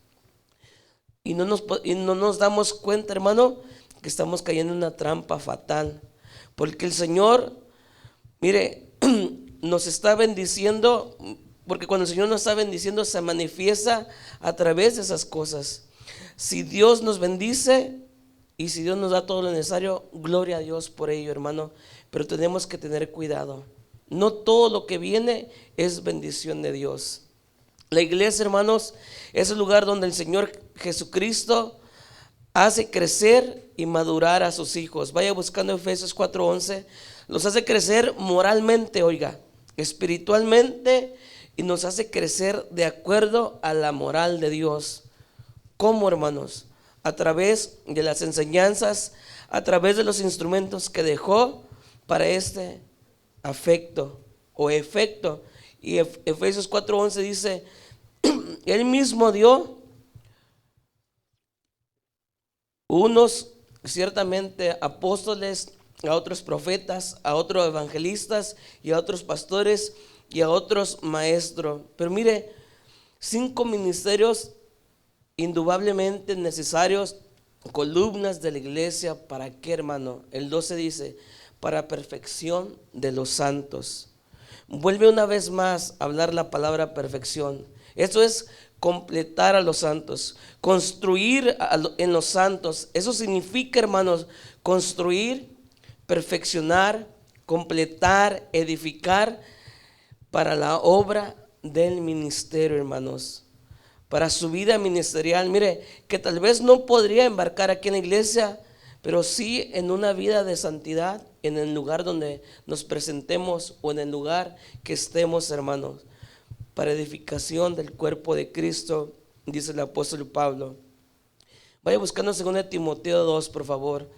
Y no nos damos cuenta, hermano, que estamos cayendo en una trampa fatal. Porque el Señor, mire, nos está bendiciendo, porque cuando el Señor nos está bendiciendo se manifiesta a través de esas cosas. Si Dios nos bendice y si Dios nos da todo lo necesario, gloria a Dios por ello, hermano. Pero tenemos que tener cuidado. No todo lo que viene es bendición de Dios. La iglesia, hermanos, es el lugar donde el Señor Jesucristo hace crecer y madurar a sus hijos. Vaya buscando Efesios 4:11. Los hace crecer moralmente, oiga, espiritualmente, y nos hace crecer de acuerdo a la moral de Dios. ¿Cómo, hermanos? A través de las enseñanzas, a través de los instrumentos que dejó para este afecto o efecto. Y Efesios 4:11 dice, Él mismo dio unos ciertamente apóstoles, a otros profetas, a otros evangelistas y a otros pastores y a otros maestros. Pero mire, 5 ministerios indudablemente necesarios, columnas de la iglesia. ¿Para qué, hermano? El 12 dice, para perfección de los santos. Vuelve una vez más a hablar la palabra perfección. Esto es completar a los santos, construir en los santos. Eso significa, hermanos, construir, perfeccionar, completar, edificar para la obra del ministerio, hermanos, para su vida ministerial. Mire, que tal vez no podría embarcar aquí en la iglesia, pero sí en una vida de santidad, en el lugar donde nos presentemos o en el lugar que estemos, hermanos, para edificación del cuerpo de Cristo, dice el apóstol Pablo. Vaya buscando 2 Timoteo 2, por favor.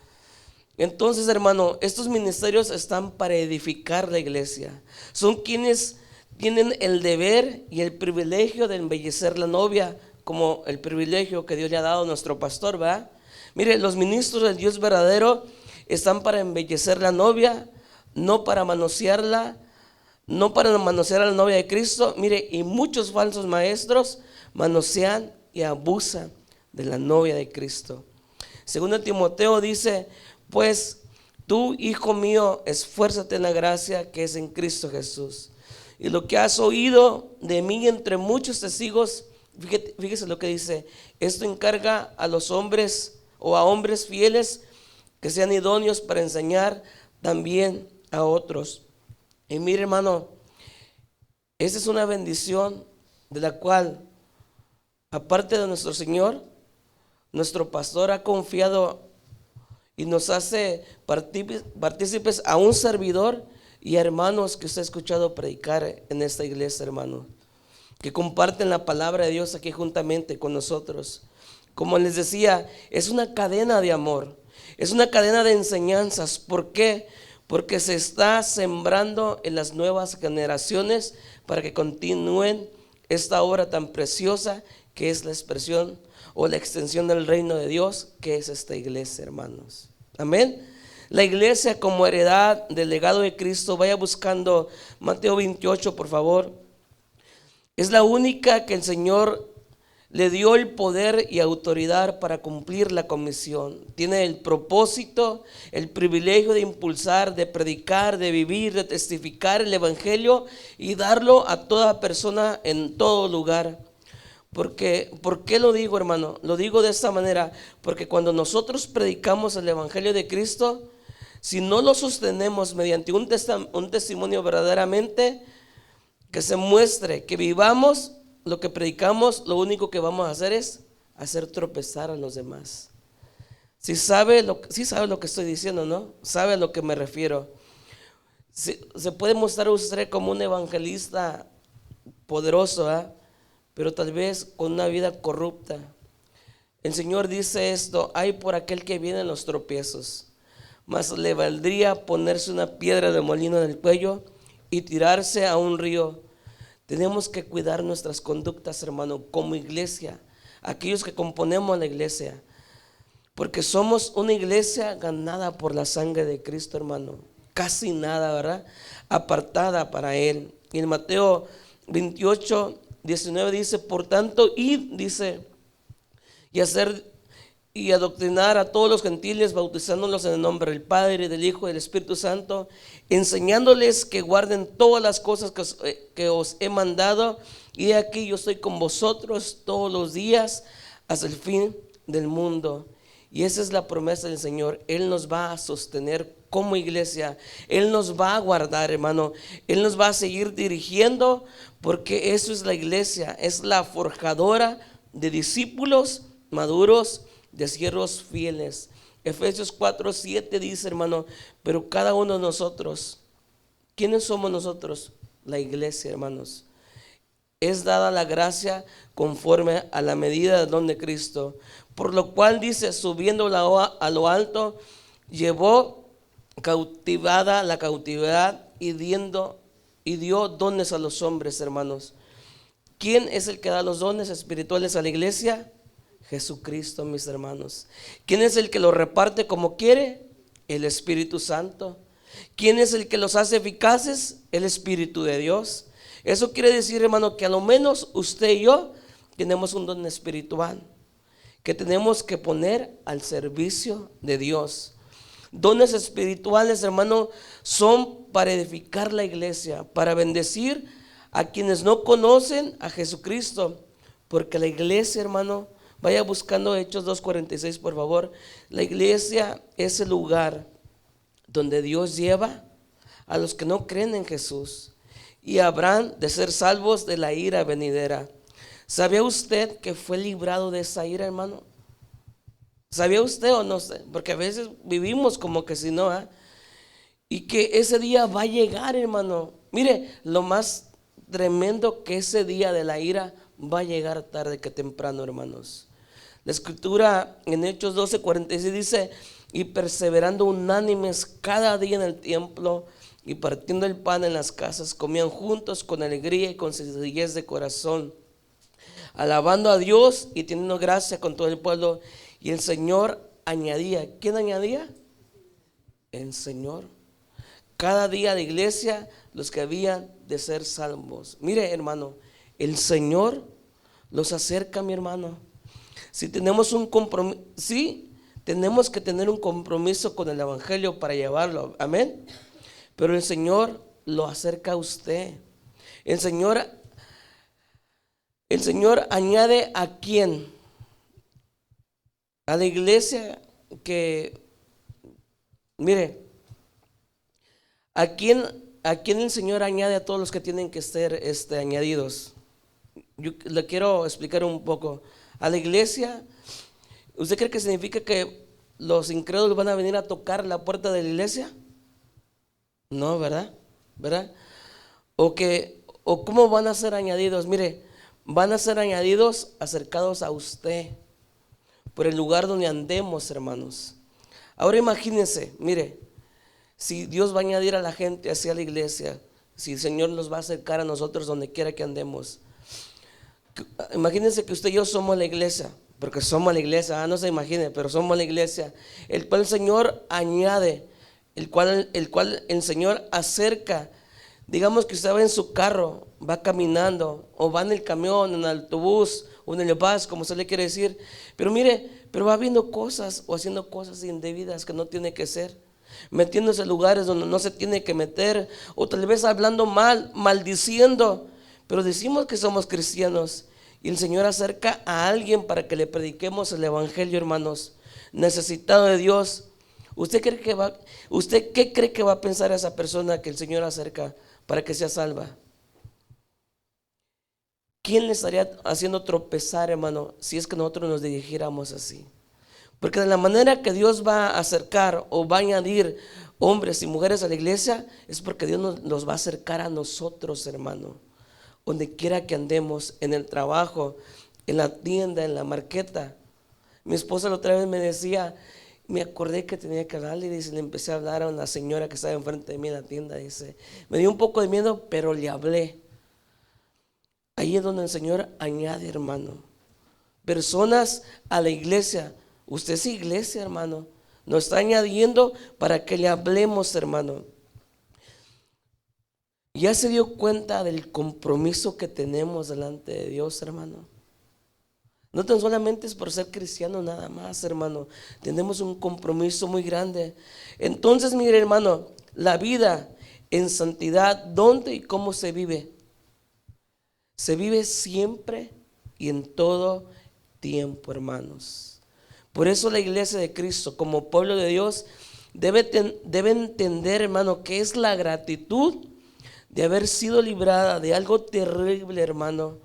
Entonces, hermano, estos ministerios están para edificar la iglesia. Son quienes tienen el deber y el privilegio de embellecer la novia, como el privilegio que Dios le ha dado a nuestro pastor, ¿verdad? Mire, los ministros del Dios verdadero están para embellecer la novia, no para manosearla, no para manosear a la novia de Cristo. Mire, y muchos falsos maestros manosean y abusan de la novia de Cristo. 2 Timoteo dice, pues tú, hijo mío, esfuérzate en la gracia que es en Cristo Jesús. Y lo que has oído de mí entre muchos testigos, fíjese lo que dice, esto encarga a los hombres o a hombres fieles que sean idóneos para enseñar también a otros. Y mire, hermano, esa es una bendición de la cual, aparte de nuestro Señor, nuestro pastor ha confiado y nos hace partícipes a un servidor y a hermanos que usted ha escuchado predicar en esta iglesia, hermano, que comparten la palabra de Dios aquí juntamente con nosotros. Como les decía, es una cadena de amor, es una cadena de enseñanzas. ¿Por qué? Porque se está sembrando en las nuevas generaciones para que continúen esta obra tan preciosa que es la expresión o la extensión del reino de Dios, que es esta iglesia, hermanos. Amén. La iglesia como heredad del legado de Cristo. Vaya buscando Mateo 28, por favor. Es la única que el Señor le dio el poder y autoridad para cumplir la comisión. Tiene el propósito, el privilegio de impulsar, de predicar, de vivir, de testificar el evangelio y darlo a toda persona en todo lugar. Porque, ¿por qué lo digo, hermano? Lo digo de esta manera, porque cuando nosotros predicamos el evangelio de Cristo, si no lo sostenemos mediante un testimonio verdaderamente que se muestre, que vivamos lo que predicamos, lo único que vamos a hacer es hacer tropezar a los demás. Si sabe lo que estoy diciendo, ¿no? Sabe a lo que me refiero. Se puede mostrar usted como un evangelista poderoso, ¿eh? Pero tal vez con una vida corrupta. El Señor dice esto: hay por aquel que vienen los tropiezos, mas le valdría ponerse una piedra de molino en el cuello y tirarse a un río. Tenemos que cuidar nuestras conductas, hermano, como iglesia, aquellos que componemos la iglesia, porque somos una iglesia ganada por la sangre de Cristo, hermano. Casi nada, ¿verdad? Apartada para Él. Y en Mateo 28, 19 dice, por tanto, id, dice, y adoctrinar a todos los gentiles, bautizándolos en el nombre del Padre, del Hijo y del Espíritu Santo, enseñándoles que guarden todas las cosas que os he mandado, y aquí yo estoy con vosotros todos los días hasta el fin del mundo. Y esa es la promesa del Señor. Él nos va a sostener como iglesia, Él nos va a guardar, hermano, Él nos va a seguir dirigiendo, porque eso es la iglesia, es la forjadora de discípulos maduros, de siervos fieles. Efesios 4:7 dice, hermano, pero cada uno de nosotros, ¿quiénes somos nosotros? La iglesia, hermanos. Es dada la gracia conforme a la medida del don de Cristo. Por lo cual dice, subiendo a lo alto, llevó cautivada la cautividad y dio dones a los hombres, hermanos. ¿Quién es el que da los dones espirituales a la iglesia? Jesucristo, mis hermanos. ¿Quién es el que los reparte como quiere? El Espíritu Santo. ¿Quién es el que los hace eficaces? El Espíritu de Dios. Eso quiere decir, hermano, que a lo menos usted y yo tenemos un don espiritual que tenemos que poner al servicio de Dios. Dones espirituales, hermano, son para edificar la iglesia, para bendecir a quienes no conocen a Jesucristo. Porque la iglesia, hermano, vaya buscando Hechos 2:46, por favor. La iglesia es el lugar donde Dios lleva a los que no creen en Jesús y habrán de ser salvos de la ira venidera. ¿Sabía usted que fue librado de esa ira, hermano? ¿Sabía usted o no sé? Porque a veces vivimos como que si no, y que ese día va a llegar, hermano. Mire, lo más tremendo, que ese día de la ira va a llegar tarde que temprano, hermanos. La escritura en Hechos 12:46 dice, y perseverando unánimes cada día en el templo y partiendo el pan en las casas, comían juntos con alegría y con sencillez de corazón, alabando a Dios y teniendo gracia con todo el pueblo. Y el Señor añadía, ¿quién añadía? El Señor. Cada día de iglesia, los que habían de ser salvos. Mire, hermano, el Señor los acerca, mi hermano. Si tenemos un compromiso, sí, tenemos que tener un compromiso con el evangelio para llevarlo, amén. Pero el Señor lo acerca a usted. El Señor añade ¿a quién? A la iglesia que, mire, ¿a quién el Señor añade? A todos los que tienen que ser añadidos. Yo le quiero explicar un poco. A la iglesia, ¿usted cree que significa que los incrédulos van a venir a tocar la puerta de la iglesia? No, ¿verdad? O cómo van a ser añadidos. Mire, van a ser añadidos acercados a usted por el lugar donde andemos, hermanos. Ahora imagínense, mire, si Dios va a añadir a la gente hacia la iglesia, si el Señor nos va a acercar a nosotros donde quiera que andemos. Imagínense que usted y yo somos la iglesia, porque somos la iglesia, no se imagine, pero somos la iglesia, el cual el Señor añade, el cual el Señor acerca. Digamos que usted va en su carro, va caminando, o va en el camión, en el autobús, o en el bus, como se le quiere decir. Pero mire, va viendo cosas o haciendo cosas indebidas que no tiene que ser, metiéndose en lugares donde no se tiene que meter, o tal vez hablando mal, maldiciendo. Pero decimos que somos cristianos y el Señor acerca a alguien para que le prediquemos el evangelio, hermanos, necesitado de Dios. ¿Usted qué cree que va a pensar esa persona que el Señor acerca para que sea salva? ¿Quién le estaría haciendo tropezar, hermano, si es que nosotros nos dirigiéramos así? Porque de la manera que Dios va a acercar o va a añadir hombres y mujeres a la iglesia, es porque Dios nos va a acercar a nosotros, hermano. Donde quiera que andemos, en el trabajo, en la tienda, en la marqueta. Mi esposa la otra vez me decía, me acordé que tenía que hablarle, y dice, le empecé a hablar a una señora que estaba enfrente de mí en la tienda. Dice, me dio un poco de miedo, pero le hablé. Ahí es donde el Señor añade, hermano, personas a la iglesia. Usted es iglesia, hermano. Nos está añadiendo para que le hablemos, hermano. ¿Ya se dio cuenta del compromiso que tenemos delante de Dios, hermano? No tan solamente es por ser cristiano nada más, hermano. Tenemos un compromiso muy grande. Entonces, mire, hermano, la vida en santidad, ¿dónde y cómo se vive? Se vive siempre y en todo tiempo, hermanos. Por eso la iglesia de Cristo, como pueblo de Dios, debe entender, hermano, que es la gratitud de haber sido librada de algo terrible, hermano,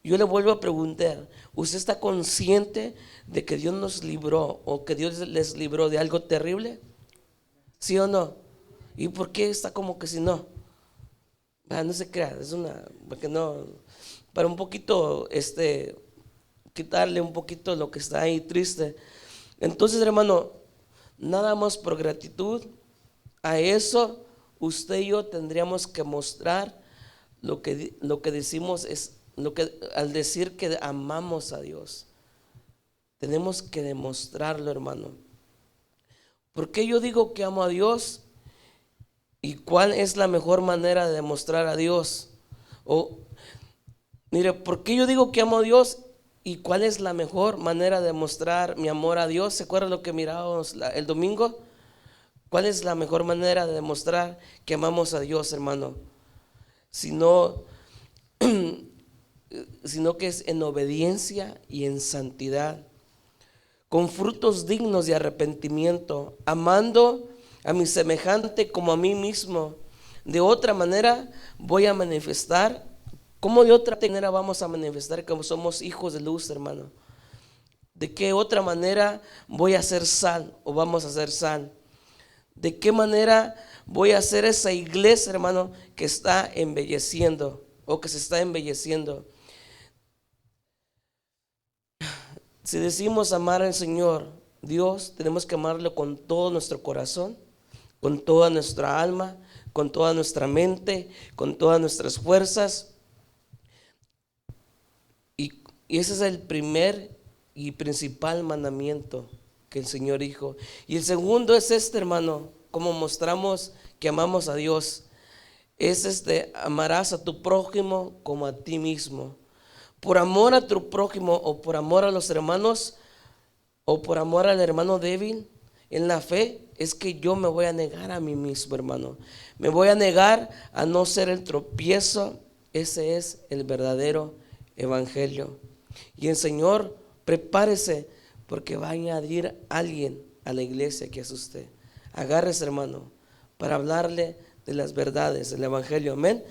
Yo le vuelvo a preguntar, ¿usted está consciente de que Dios nos libró o que Dios les libró de algo terrible? ¿Sí o no? ¿Y por qué está como que si no? No se crea, es una, porque no, para un poquito, quitarle un poquito lo que está ahí triste. Entonces, hermano, nada más por gratitud a eso, usted y yo tendríamos que mostrar lo que decimos es, al decir que amamos a Dios, tenemos que demostrarlo, hermano. ¿Por qué yo digo que amo a Dios? ¿Y cuál es la mejor manera de demostrar a Dios? O, mire, ¿por qué yo digo que amo a Dios? ¿Y cuál es la mejor manera de demostrar mi amor a Dios? ¿Se acuerdan lo que mirábamos el domingo? ¿Cuál es la mejor manera de demostrar que amamos a Dios, hermano? Sino que es en obediencia y en santidad, con frutos dignos de arrepentimiento, amando a mi semejante como a mí mismo. De otra manera voy a manifestar. ¿Cómo de otra manera vamos a manifestar que somos hijos de luz, hermano? ¿De qué otra manera voy a ser sal o vamos a ser sal? ¿De qué manera voy a hacer esa iglesia, hermano, que está embelleciendo o que se está embelleciendo? Si decimos amar al Señor Dios, tenemos que amarlo con todo nuestro corazón, con toda nuestra alma, con toda nuestra mente, con todas nuestras fuerzas. Y ese es el primer y principal mandamiento que el Señor dijo. Y el segundo es hermano, como mostramos que amamos a Dios, es amarás a tu prójimo como a ti mismo. Por amor a tu prójimo o por amor a los hermanos o por amor al hermano débil en la fe, es que yo me voy a negar a mí mismo, hermano. Me voy a negar a no ser el tropiezo. Ese es el verdadero evangelio. Y el Señor, prepárese, porque va a añadir a alguien a la iglesia que es usted. Agárrese, hermano, para hablarle de las verdades del evangelio. Amén.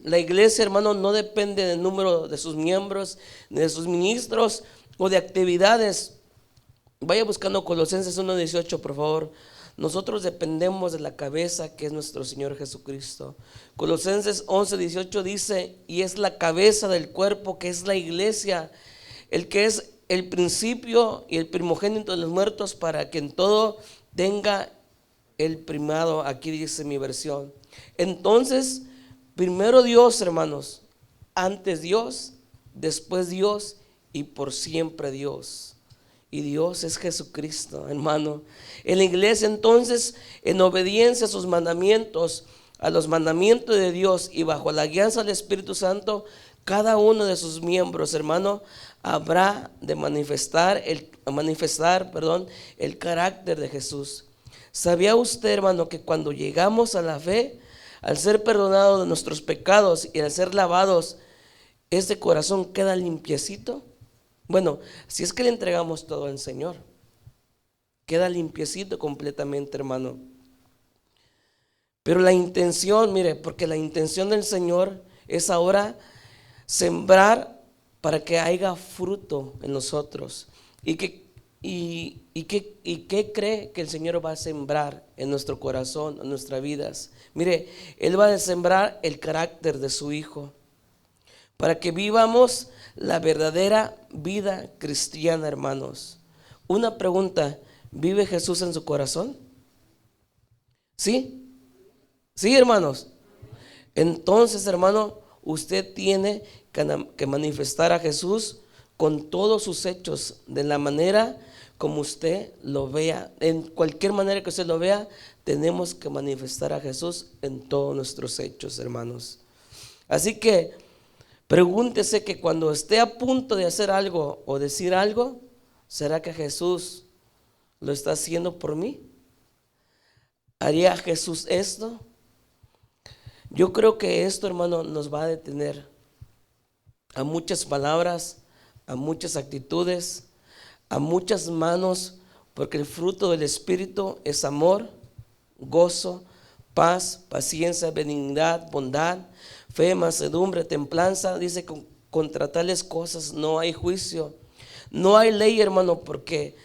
La iglesia, hermano, no depende del número de sus miembros, ni de sus ministros o de actividades. Vaya buscando Colosenses 1:18, por favor. Nosotros dependemos de la cabeza que es nuestro Señor Jesucristo. Colosenses 11:18 dice, y es la cabeza del cuerpo que es la iglesia, el que es el principio y el primogénito de los muertos, para que en todo tenga el primado. Aquí dice mi versión. Entonces, primero Dios, hermanos, antes Dios, después Dios y por siempre Dios. Y Dios es Jesucristo, hermano. En la iglesia, entonces, en obediencia a sus mandamientos, a los mandamientos de Dios y bajo la guianza del Espíritu Santo, cada uno de sus miembros, hermano, habrá de manifestar el carácter de Jesús. ¿Sabía usted, hermano, que cuando llegamos a la fe, al ser perdonados de nuestros pecados y al ser lavados, este corazón queda limpiecito? Bueno, si es que le entregamos todo al Señor, queda limpiecito completamente, hermano. Pero la intención, mire, porque la intención del Señor es ahora sembrar para que haya fruto en nosotros. ¿Y qué cree que el Señor va a sembrar en nuestro corazón, en nuestras vidas? Mire, Él va a sembrar el carácter de su Hijo, para que vivamos la verdadera vida cristiana, hermanos. Una pregunta, ¿vive Jesús en su corazón? ¿Sí? ¿Sí, hermanos? Entonces, hermano, usted tiene que manifestar a Jesús con todos sus hechos, de la manera como usted lo vea. En cualquier manera que usted lo vea, tenemos que manifestar a Jesús en todos nuestros hechos, hermanos. Así que pregúntese que cuando esté a punto de hacer algo o decir algo, ¿será que Jesús lo está haciendo por mí? ¿Haría Jesús esto? Yo creo que esto, hermano, nos va a detener a muchas palabras, a muchas actitudes, a muchas manos, porque el fruto del Espíritu es amor, gozo, paz, paciencia, benignidad, bondad, fe, mansedumbre, templanza. Dice contra tales cosas no hay juicio, no hay ley, hermano, porque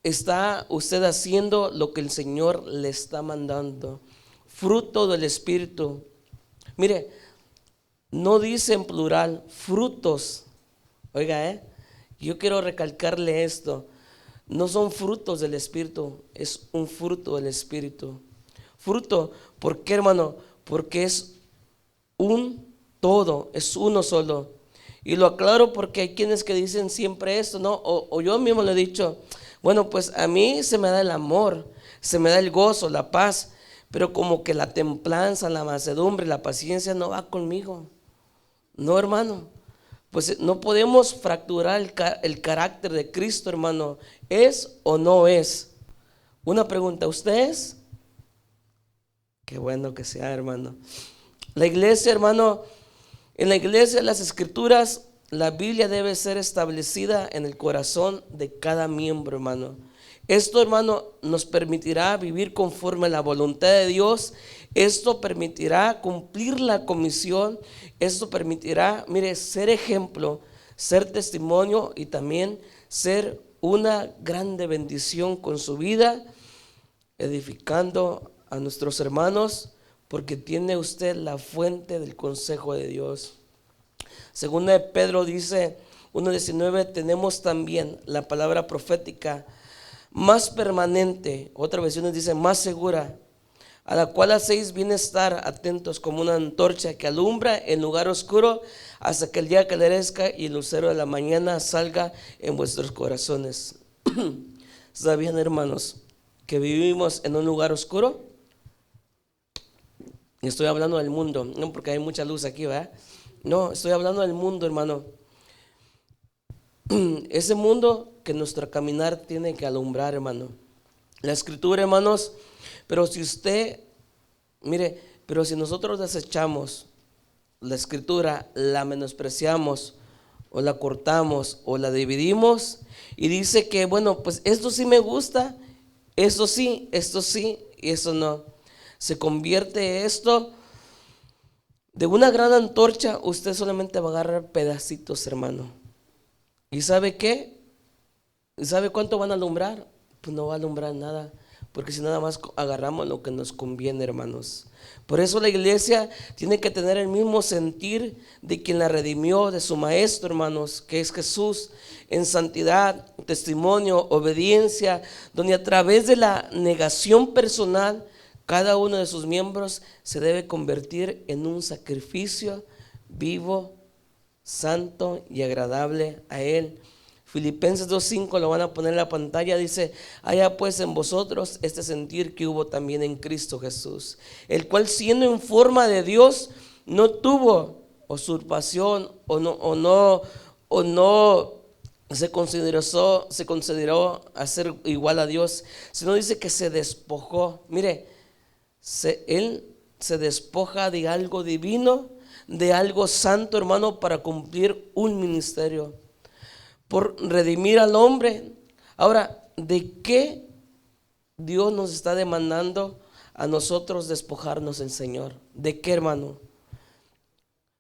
está usted haciendo lo que el Señor le está mandando. Fruto del Espíritu. Mire, no dice en plural, frutos. Oiga, yo quiero recalcarle esto. No son frutos del Espíritu, es un fruto del Espíritu. Fruto, ¿por qué, hermano? Porque es un todo, es uno solo. Y lo aclaro porque hay quienes que dicen siempre esto, ¿no? O yo mismo le he dicho, bueno, pues a mí se me da el amor, se me da el gozo, la paz, pero como que la templanza, la mansedumbre, la paciencia no va conmigo. No, hermano. Pues no podemos fracturar el carácter de Cristo, hermano. ¿Es o no es? Una pregunta, ¿usted es? Qué bueno que sea, hermano. La iglesia, hermano, en la iglesia, las escrituras, la Biblia debe ser establecida en el corazón de cada miembro, hermano. Esto, hermano, nos permitirá vivir conforme a la voluntad de Dios. Esto permitirá cumplir la comisión. Esto permitirá, mire, ser ejemplo, ser testimonio y también ser una grande bendición con su vida, edificando a nuestros hermanos, porque tiene usted la fuente del consejo de Dios. Segunda de Pedro dice 1:19, tenemos también la palabra profética más permanente, otra versión dice más segura, a la cual hacéis bien estar atentos como una antorcha que alumbra en lugar oscuro hasta que el día calorezca y el lucero de la mañana salga en vuestros corazones. ¿Sabían, hermanos, que vivimos en un lugar oscuro? Estoy hablando del mundo, no porque hay mucha luz aquí, ¿verdad? No, estoy hablando del mundo, hermano. Ese mundo que nuestro caminar tiene que alumbrar, hermano. La escritura, hermanos, pero si usted, mire, pero si nosotros desechamos la escritura, la menospreciamos o la cortamos o la dividimos y dice que, bueno, pues esto sí me gusta, esto sí y eso no. Se convierte esto de una gran antorcha, usted solamente va a agarrar pedacitos, hermano. ¿Y sabe qué? ¿Y sabe cuánto van a alumbrar? Pues no va a alumbrar nada, porque si nada más agarramos lo que nos conviene, hermanos. Por eso la iglesia tiene que tener el mismo sentir de quien la redimió, de su maestro, hermanos, que es Jesús, en santidad, testimonio, obediencia, donde a través de la negación personal, cada uno de sus miembros se debe convertir en un sacrificio vivo, santo y agradable a Él. Filipenses 2:5 lo van a poner en la pantalla, dice, haya pues en vosotros este sentir que hubo también en Cristo Jesús, el cual siendo en forma de Dios no tuvo usurpación o no se consideró a ser igual a Dios, sino dice que se despojó. Mire, Él se despoja de algo divino, de algo santo, hermano, para cumplir un ministerio, por redimir al hombre. Ahora, ¿de qué Dios nos está demandando a nosotros despojarnos el Señor? ¿De qué, hermano?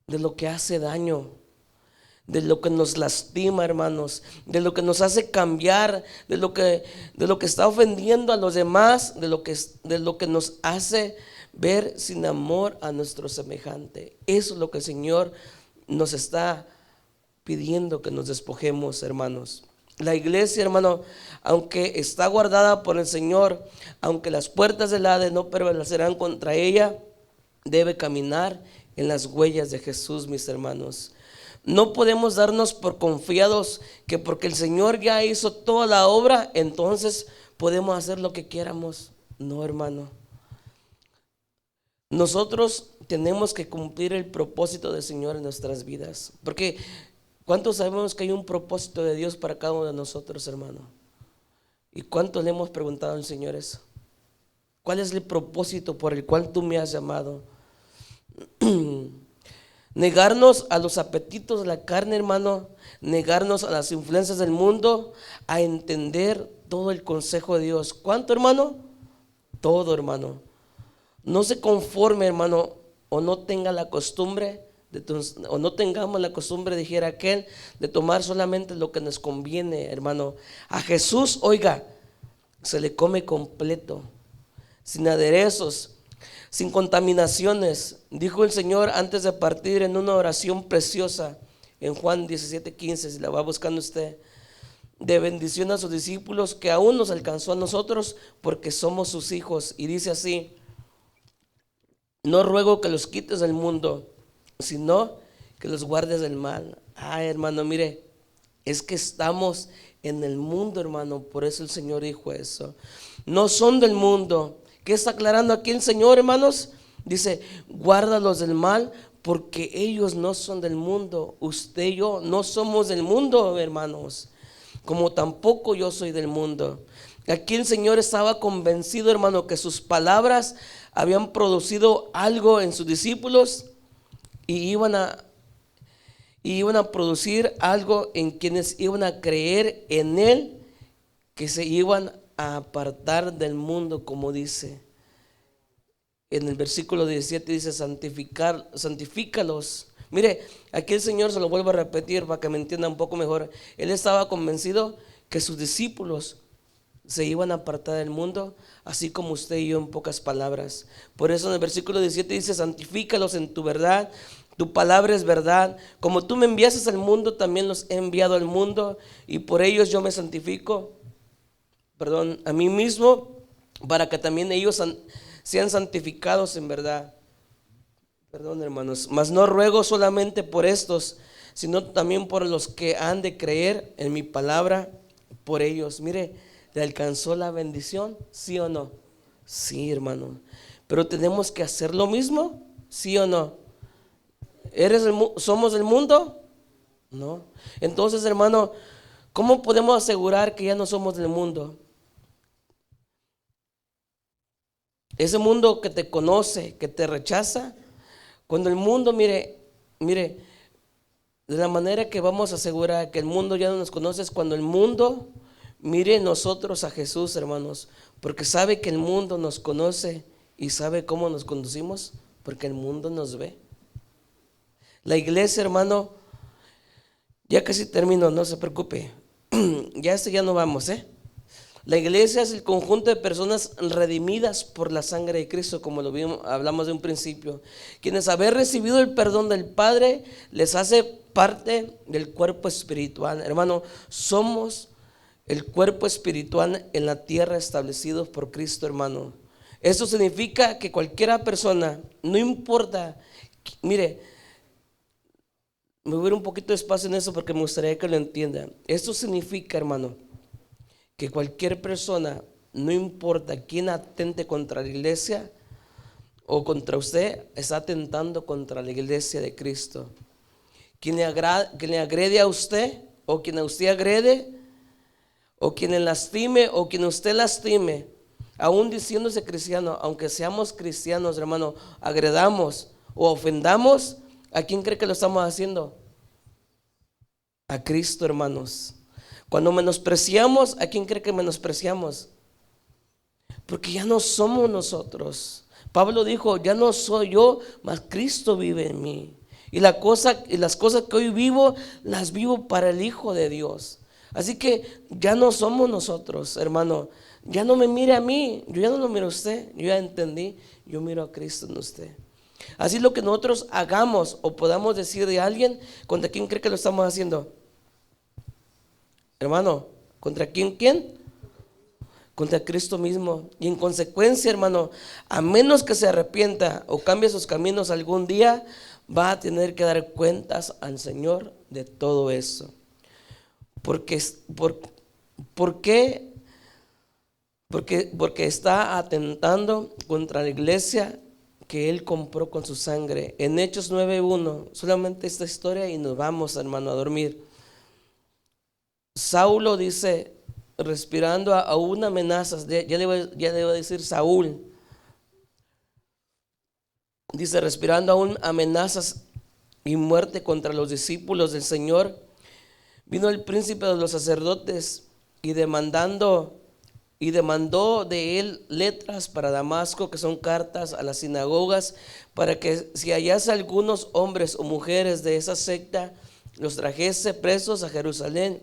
De lo que hace daño, de lo que nos lastima, hermanos, de lo que nos hace cambiar, de lo que está ofendiendo a los demás, de lo que nos hace ver sin amor a nuestro semejante. Eso es lo que el Señor nos está pidiendo, que nos despojemos, hermanos. La iglesia, hermano, aunque está guardada por el Señor, aunque las puertas del Hades no prevalecerán contra ella, debe caminar en las huellas de Jesús, mis hermanos. No podemos darnos por confiados que porque el Señor ya hizo toda la obra, entonces podemos hacer lo que quieramos. No, hermano. Nosotros tenemos que cumplir el propósito del Señor en nuestras vidas. Porque ¿cuántos sabemos que hay un propósito de Dios para cada uno de nosotros, hermano? ¿Y cuántos le hemos preguntado al Señor eso? ¿Cuál es el propósito por el cual tú me has llamado? Negarnos a los apetitos de la carne, hermano, negarnos a las influencias del mundo, a entender todo el consejo de Dios. ¿Cuánto, hermano? Todo, hermano. No se conforme, hermano, o no tenga la costumbre o no tengamos la costumbre, dijera aquel, de tomar solamente lo que nos conviene, hermano. A Jesús, oiga, se le come completo, sin aderezos, sin contaminaciones. Dijo el Señor antes de partir en una oración preciosa en Juan 17:15, si la va buscando usted, de bendición a sus discípulos, que aún nos alcanzó a nosotros porque somos sus hijos. Y dice así: no ruego que los quites del mundo, sino que los guardes del mal. Ay, hermano, mire, es que estamos en el mundo, hermano. Por eso el Señor dijo eso. No son del mundo. ¿Qué está aclarando aquí el Señor, hermanos? Dice, guárdalos del mal, porque ellos no son del mundo. Usted y yo no somos del mundo, hermanos, como tampoco yo soy del mundo. Aquí el Señor estaba convencido, hermano, que sus palabras habían producido algo en sus discípulos y iban a producir algo en quienes iban a creer en Él, que se iban a apartar del mundo, como dice en el versículo 17, dice santifícalos. Mire, aquí el Señor, se lo vuelvo a repetir para que me entienda un poco mejor. Él estaba convencido que sus discípulos se iban a apartar del mundo, así como usted y yo, en pocas palabras. Por eso en el versículo 17 dice, santifícalos en tu verdad, tu palabra es verdad. Como tú me enviaste al mundo, también los he enviado al mundo, y por ellos yo me santifico, a mí mismo, para que también ellos sean santificados en verdad. Hermanos, mas no ruego solamente por estos, sino también por los que han de creer en mi palabra, por ellos. Mire, ¿le alcanzó la bendición? ¿Sí o no? Sí, hermano. Pero tenemos que hacer lo mismo, ¿sí o no? ¿Somos del mundo? No. Entonces, hermano, ¿cómo podemos asegurar que ya no somos del mundo? Ese mundo que te conoce, que te rechaza. Cuando el mundo, mire, de la manera que vamos a asegurar que el mundo ya no nos conoce es cuando el mundo mire nosotros a Jesús, hermanos, porque sabe que el mundo nos conoce y sabe cómo nos conducimos, porque el mundo nos ve. La iglesia, hermano, ya casi termino, no se preocupe, ya no vamos, La iglesia es el conjunto de personas redimidas por la sangre de Cristo, como lo vimos, hablamos de un principio, quienes haber recibido el perdón del Padre les hace parte del cuerpo espiritual. Hermano, somos el cuerpo espiritual en la tierra establecido por Cristo, hermano. Eso significa que cualquiera persona, no importa, mire, me voy a ir un poquito de espacio en eso porque me gustaría que lo entienda. Esto significa, hermano, que cualquier persona, no importa quién atente contra la iglesia o contra usted, está atentando contra la iglesia de Cristo. Quien le agrede a usted, o quien a usted agrede, o quien le lastime, o quien usted lastime, aún diciéndose cristiano, aunque seamos cristianos, hermano, agredamos o ofendamos, ¿a quién cree que lo estamos haciendo? A Cristo, hermanos. Cuando menospreciamos, ¿a quién cree que menospreciamos? Porque ya no somos nosotros. Pablo dijo, ya no soy yo, mas Cristo vive en mí. Y las cosas que hoy vivo, las vivo para el Hijo de Dios. Así que ya no somos nosotros, hermano. Ya no me mire a mí, yo ya no lo miro a usted. Yo ya entendí, yo miro a Cristo en usted. Así lo que nosotros hagamos o podamos decir de alguien, ¿contra quién cree que lo estamos haciendo? Hermano, ¿contra quién? Contra Cristo mismo. Y en consecuencia, hermano, a menos que se arrepienta o cambie sus caminos algún día, va a tener que dar cuentas al Señor de todo eso. ¿Por qué? Porque está atentando contra la iglesia que Él compró con su sangre. En Hechos 9:1, solamente esta historia y nos vamos, hermano, a dormir. Saulo dice, respirando aún amenazas, ya le voy a decir Saúl, dice, respirando aún amenazas y muerte contra los discípulos del Señor, vino el príncipe de los sacerdotes y demandó de él letras para Damasco, que son cartas a las sinagogas, para que si hallase algunos hombres o mujeres de esa secta, los trajese presos a Jerusalén.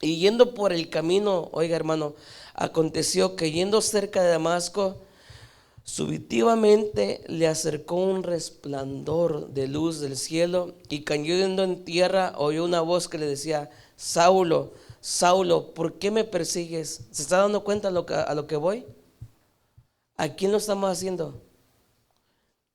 Y yendo por el camino, oiga hermano, aconteció que yendo cerca de Damasco, súbitamente le acercó un resplandor de luz del cielo, y cayendo en tierra oyó una voz que le decía: Saulo, Saulo, ¿por qué me persigues? ¿Se está dando cuenta a lo que voy? ¿A quién lo estamos haciendo?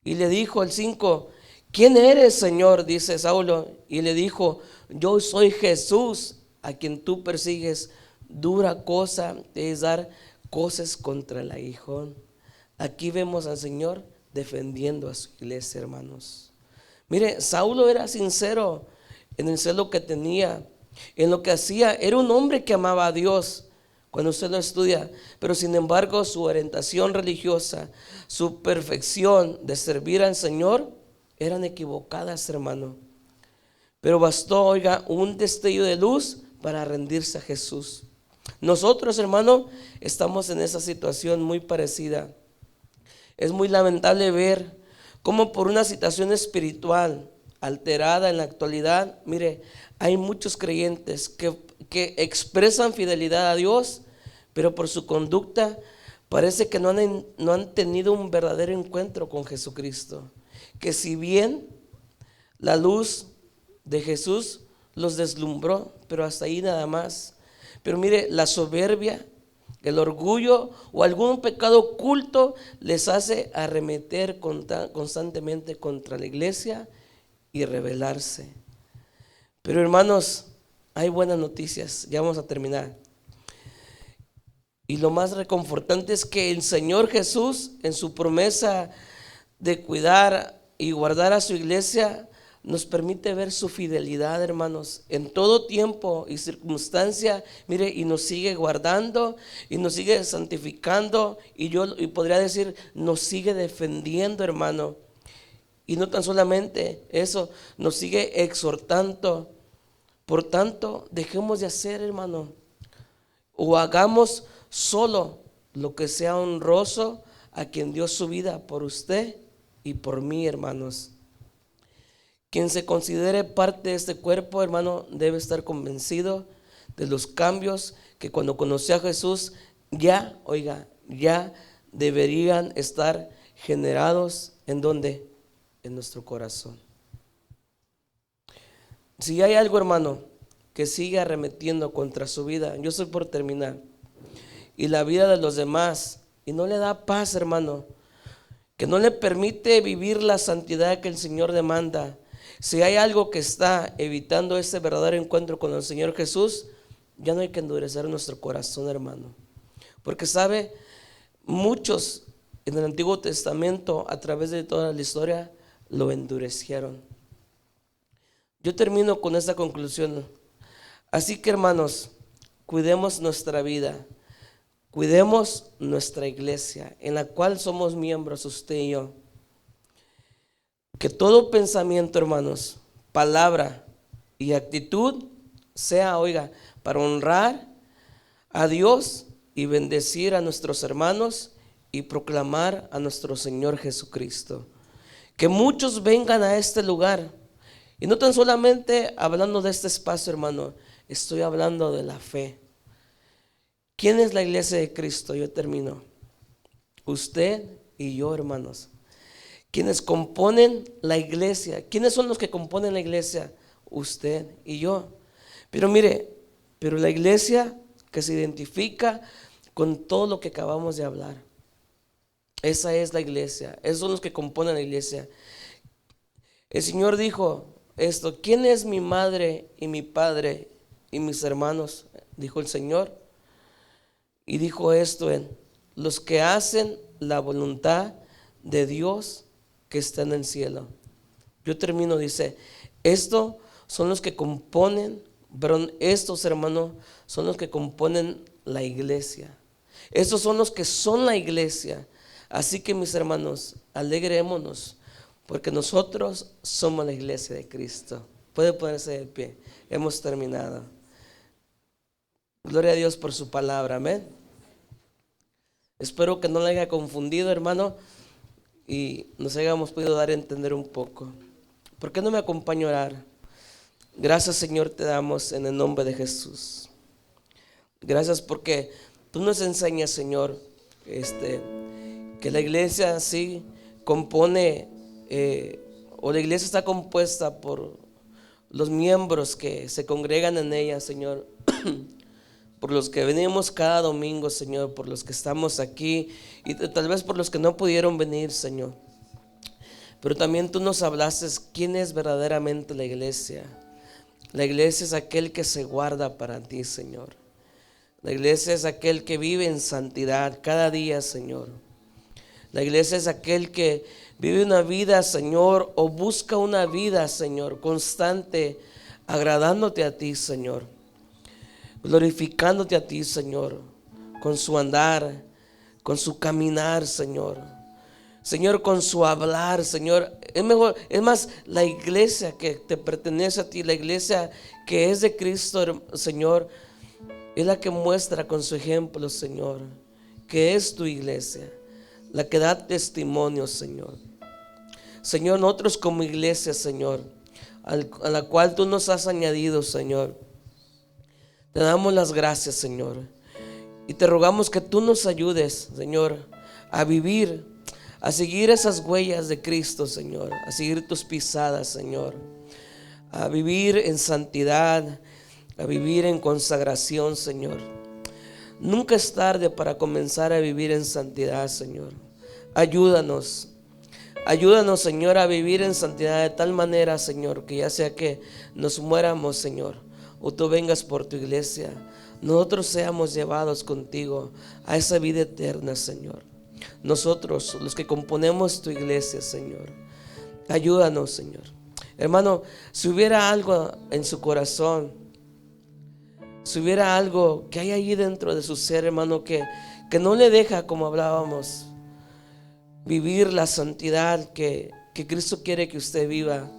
Y le dijo el 5: ¿quién eres, Señor? Dice Saulo. Y le dijo: yo soy Jesús, a quien tú persigues. Dura cosa es dar cosas contra el aguijón. Aquí vemos al Señor defendiendo a su iglesia, hermanos. Mire, Saulo era sincero en el celo que tenía, en lo que hacía. Era un hombre que amaba a Dios cuando usted lo estudia, pero sin embargo su orientación religiosa, su perfección de servir al Señor eran equivocadas, hermano. Pero bastó, oiga, un destello de luz para rendirse a Jesús. Nosotros, hermano, estamos en esa situación muy parecida. Es muy lamentable ver cómo por una situación espiritual alterada en la actualidad, mire, hay muchos creyentes que expresan fidelidad a Dios, pero por su conducta parece que no han tenido un verdadero encuentro con Jesucristo. Que si bien la luz de Jesús los deslumbró, pero hasta ahí nada más. Pero mire, la soberbia, el orgullo o algún pecado oculto les hace arremeter constantemente contra la iglesia y rebelarse. Pero hermanos, hay buenas noticias, ya vamos a terminar. Y lo más reconfortante es que el Señor Jesús, en su promesa de cuidar y guardar a su iglesia, nos permite ver su fidelidad, hermanos, en todo tiempo y circunstancia. Mire, y nos sigue guardando y nos sigue santificando, y podría decir, nos sigue defendiendo, hermano. Y no tan solamente eso, nos sigue exhortando. Por tanto, dejemos de hacer, hermano, o hagamos solo lo que sea honroso a quien dio su vida por usted y por mí, hermanos. Quien se considere parte de este cuerpo, hermano, debe estar convencido de los cambios que cuando conoció a Jesús ya, oiga, ya deberían estar generados. ¿En dónde? En nuestro corazón. Si hay algo, hermano, que sigue arremetiendo contra su vida, yo estoy por terminar, y la vida de los demás, y no le da paz, hermano, que no le permite vivir la santidad que el Señor demanda, si hay algo que está evitando ese verdadero encuentro con el Señor Jesús, ya no hay que endurecer nuestro corazón, hermano. Porque sabe, muchos en el Antiguo Testamento, a través de toda la historia, lo endurecieron. Yo termino con esta conclusión. Así que, hermanos, cuidemos nuestra vida, cuidemos nuestra iglesia, en la cual somos miembros, usted y yo. Que todo pensamiento, hermanos, palabra y actitud sea, oiga, para honrar a Dios y bendecir a nuestros hermanos y proclamar a nuestro Señor Jesucristo. Que muchos vengan a este lugar. Y no tan solamente hablando de este espacio, hermano, estoy hablando de la fe. ¿Quién es la iglesia de Cristo? Yo termino. Usted y yo, hermanos. Quienes componen la iglesia. ¿Quiénes son los que componen la iglesia? Usted y yo. Pero mire, pero la iglesia que se identifica con todo lo que acabamos de hablar. Esa es la iglesia. Esos son los que componen la iglesia. El Señor dijo esto: ¿quién es mi madre y mi padre y mis hermanos? Dijo el Señor. Y dijo esto en los que hacen la voluntad de Dios que está en el cielo. Yo termino, dice, estos son los que componen, estos, hermanos, son los que componen la iglesia. Estos son los que son la iglesia. Así que, mis hermanos, alegrémonos, porque nosotros somos la iglesia de Cristo. Puede ponerse de pie. Hemos terminado. Gloria a Dios por su palabra, amén. Espero que no le haya confundido, hermano. y nos hayamos podido dar a entender un poco. ¿Por qué no me acompaña a orar? Gracias, Señor, te damos en el nombre de Jesús. Gracias porque tú nos enseñas, Señor, que la iglesia sí compone, o la iglesia está compuesta por los miembros que se congregan en ella, Señor, por los que venimos cada domingo, Señor, por los que estamos aquí y tal vez por los que no pudieron venir, Señor. Pero también tú nos hablaste quién es verdaderamente la iglesia. La iglesia es aquel que se guarda para ti, Señor. La iglesia es aquel que vive en santidad cada día, Señor. La iglesia es aquel que vive una vida, Señor, o busca una vida, Señor, constante, agradándote a ti, Señor, glorificándote a ti, Señor, con su andar, con su caminar, Señor. Señor, con su hablar, Señor. Es mejor, es más, la iglesia que te pertenece a ti, la iglesia que es de Cristo, Señor, es la que muestra con su ejemplo, Señor, que es tu iglesia, la que da testimonio, Señor. Señor, nosotros como iglesia, Señor, a la cual tú nos has añadido, Señor, te damos las gracias, Señor, y te rogamos que tú nos ayudes, Señor, a vivir, a seguir esas huellas de Cristo, Señor, a seguir tus pisadas, Señor, a vivir en santidad, a vivir en consagración, Señor. Nunca es tarde para comenzar a vivir en santidad, Señor. Ayúdanos, Señor, a vivir en santidad de tal manera, Señor, que ya sea que nos muéramos, Señor, o tú vengas por tu iglesia, nosotros seamos llevados contigo a esa vida eterna, Señor. Nosotros, los que componemos tu iglesia, Señor, ayúdanos, Señor. Hermano, si hubiera algo en su corazón, si hubiera algo que hay allí dentro de su ser, hermano, que no le deja, como hablábamos, vivir la santidad que Cristo quiere que usted viva,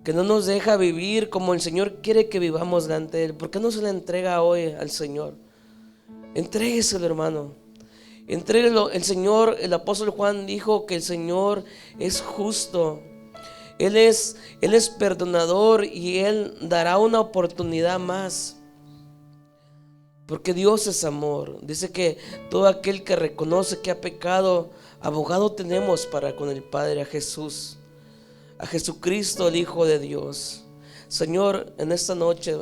que no nos deja vivir como el Señor quiere que vivamos delante de Él, ¿por qué no se le entrega hoy al Señor? Entrégueselo, hermano. Entréguelo. El Señor, el apóstol Juan dijo que el Señor es justo. Él es perdonador y Él dará una oportunidad más. Porque Dios es amor. Dice que todo aquel que reconoce que ha pecado, abogado tenemos para con el Padre, a Jesús, a Jesucristo, el Hijo de Dios. Señor, en esta noche,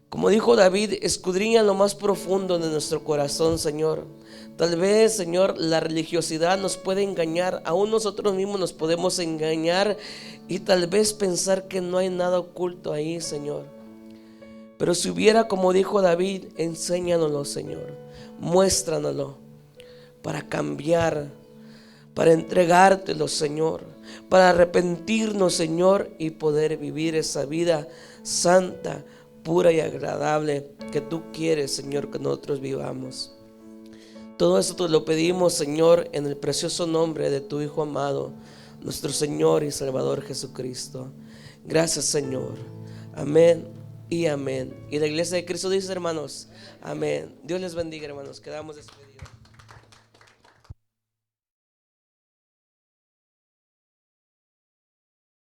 como dijo David, escudriña lo más profundo de nuestro corazón, Señor. Tal vez, Señor, la religiosidad nos puede engañar, aún nosotros mismos nos podemos engañar y tal vez pensar que no hay nada oculto ahí, Señor. Pero si hubiera, como dijo David, enséñanoslo, Señor, muéstranoslo para cambiar, para entregártelo, Señor, para arrepentirnos, Señor, y poder vivir esa vida santa, pura y agradable que tú quieres, Señor, que nosotros vivamos. Todo esto te lo pedimos, Señor, en el precioso nombre de tu Hijo amado, nuestro Señor y Salvador Jesucristo. Gracias, Señor. Amén y amén. Y la iglesia de Cristo dice, hermanos, amén. Dios les bendiga, hermanos. Quedamos despedidos.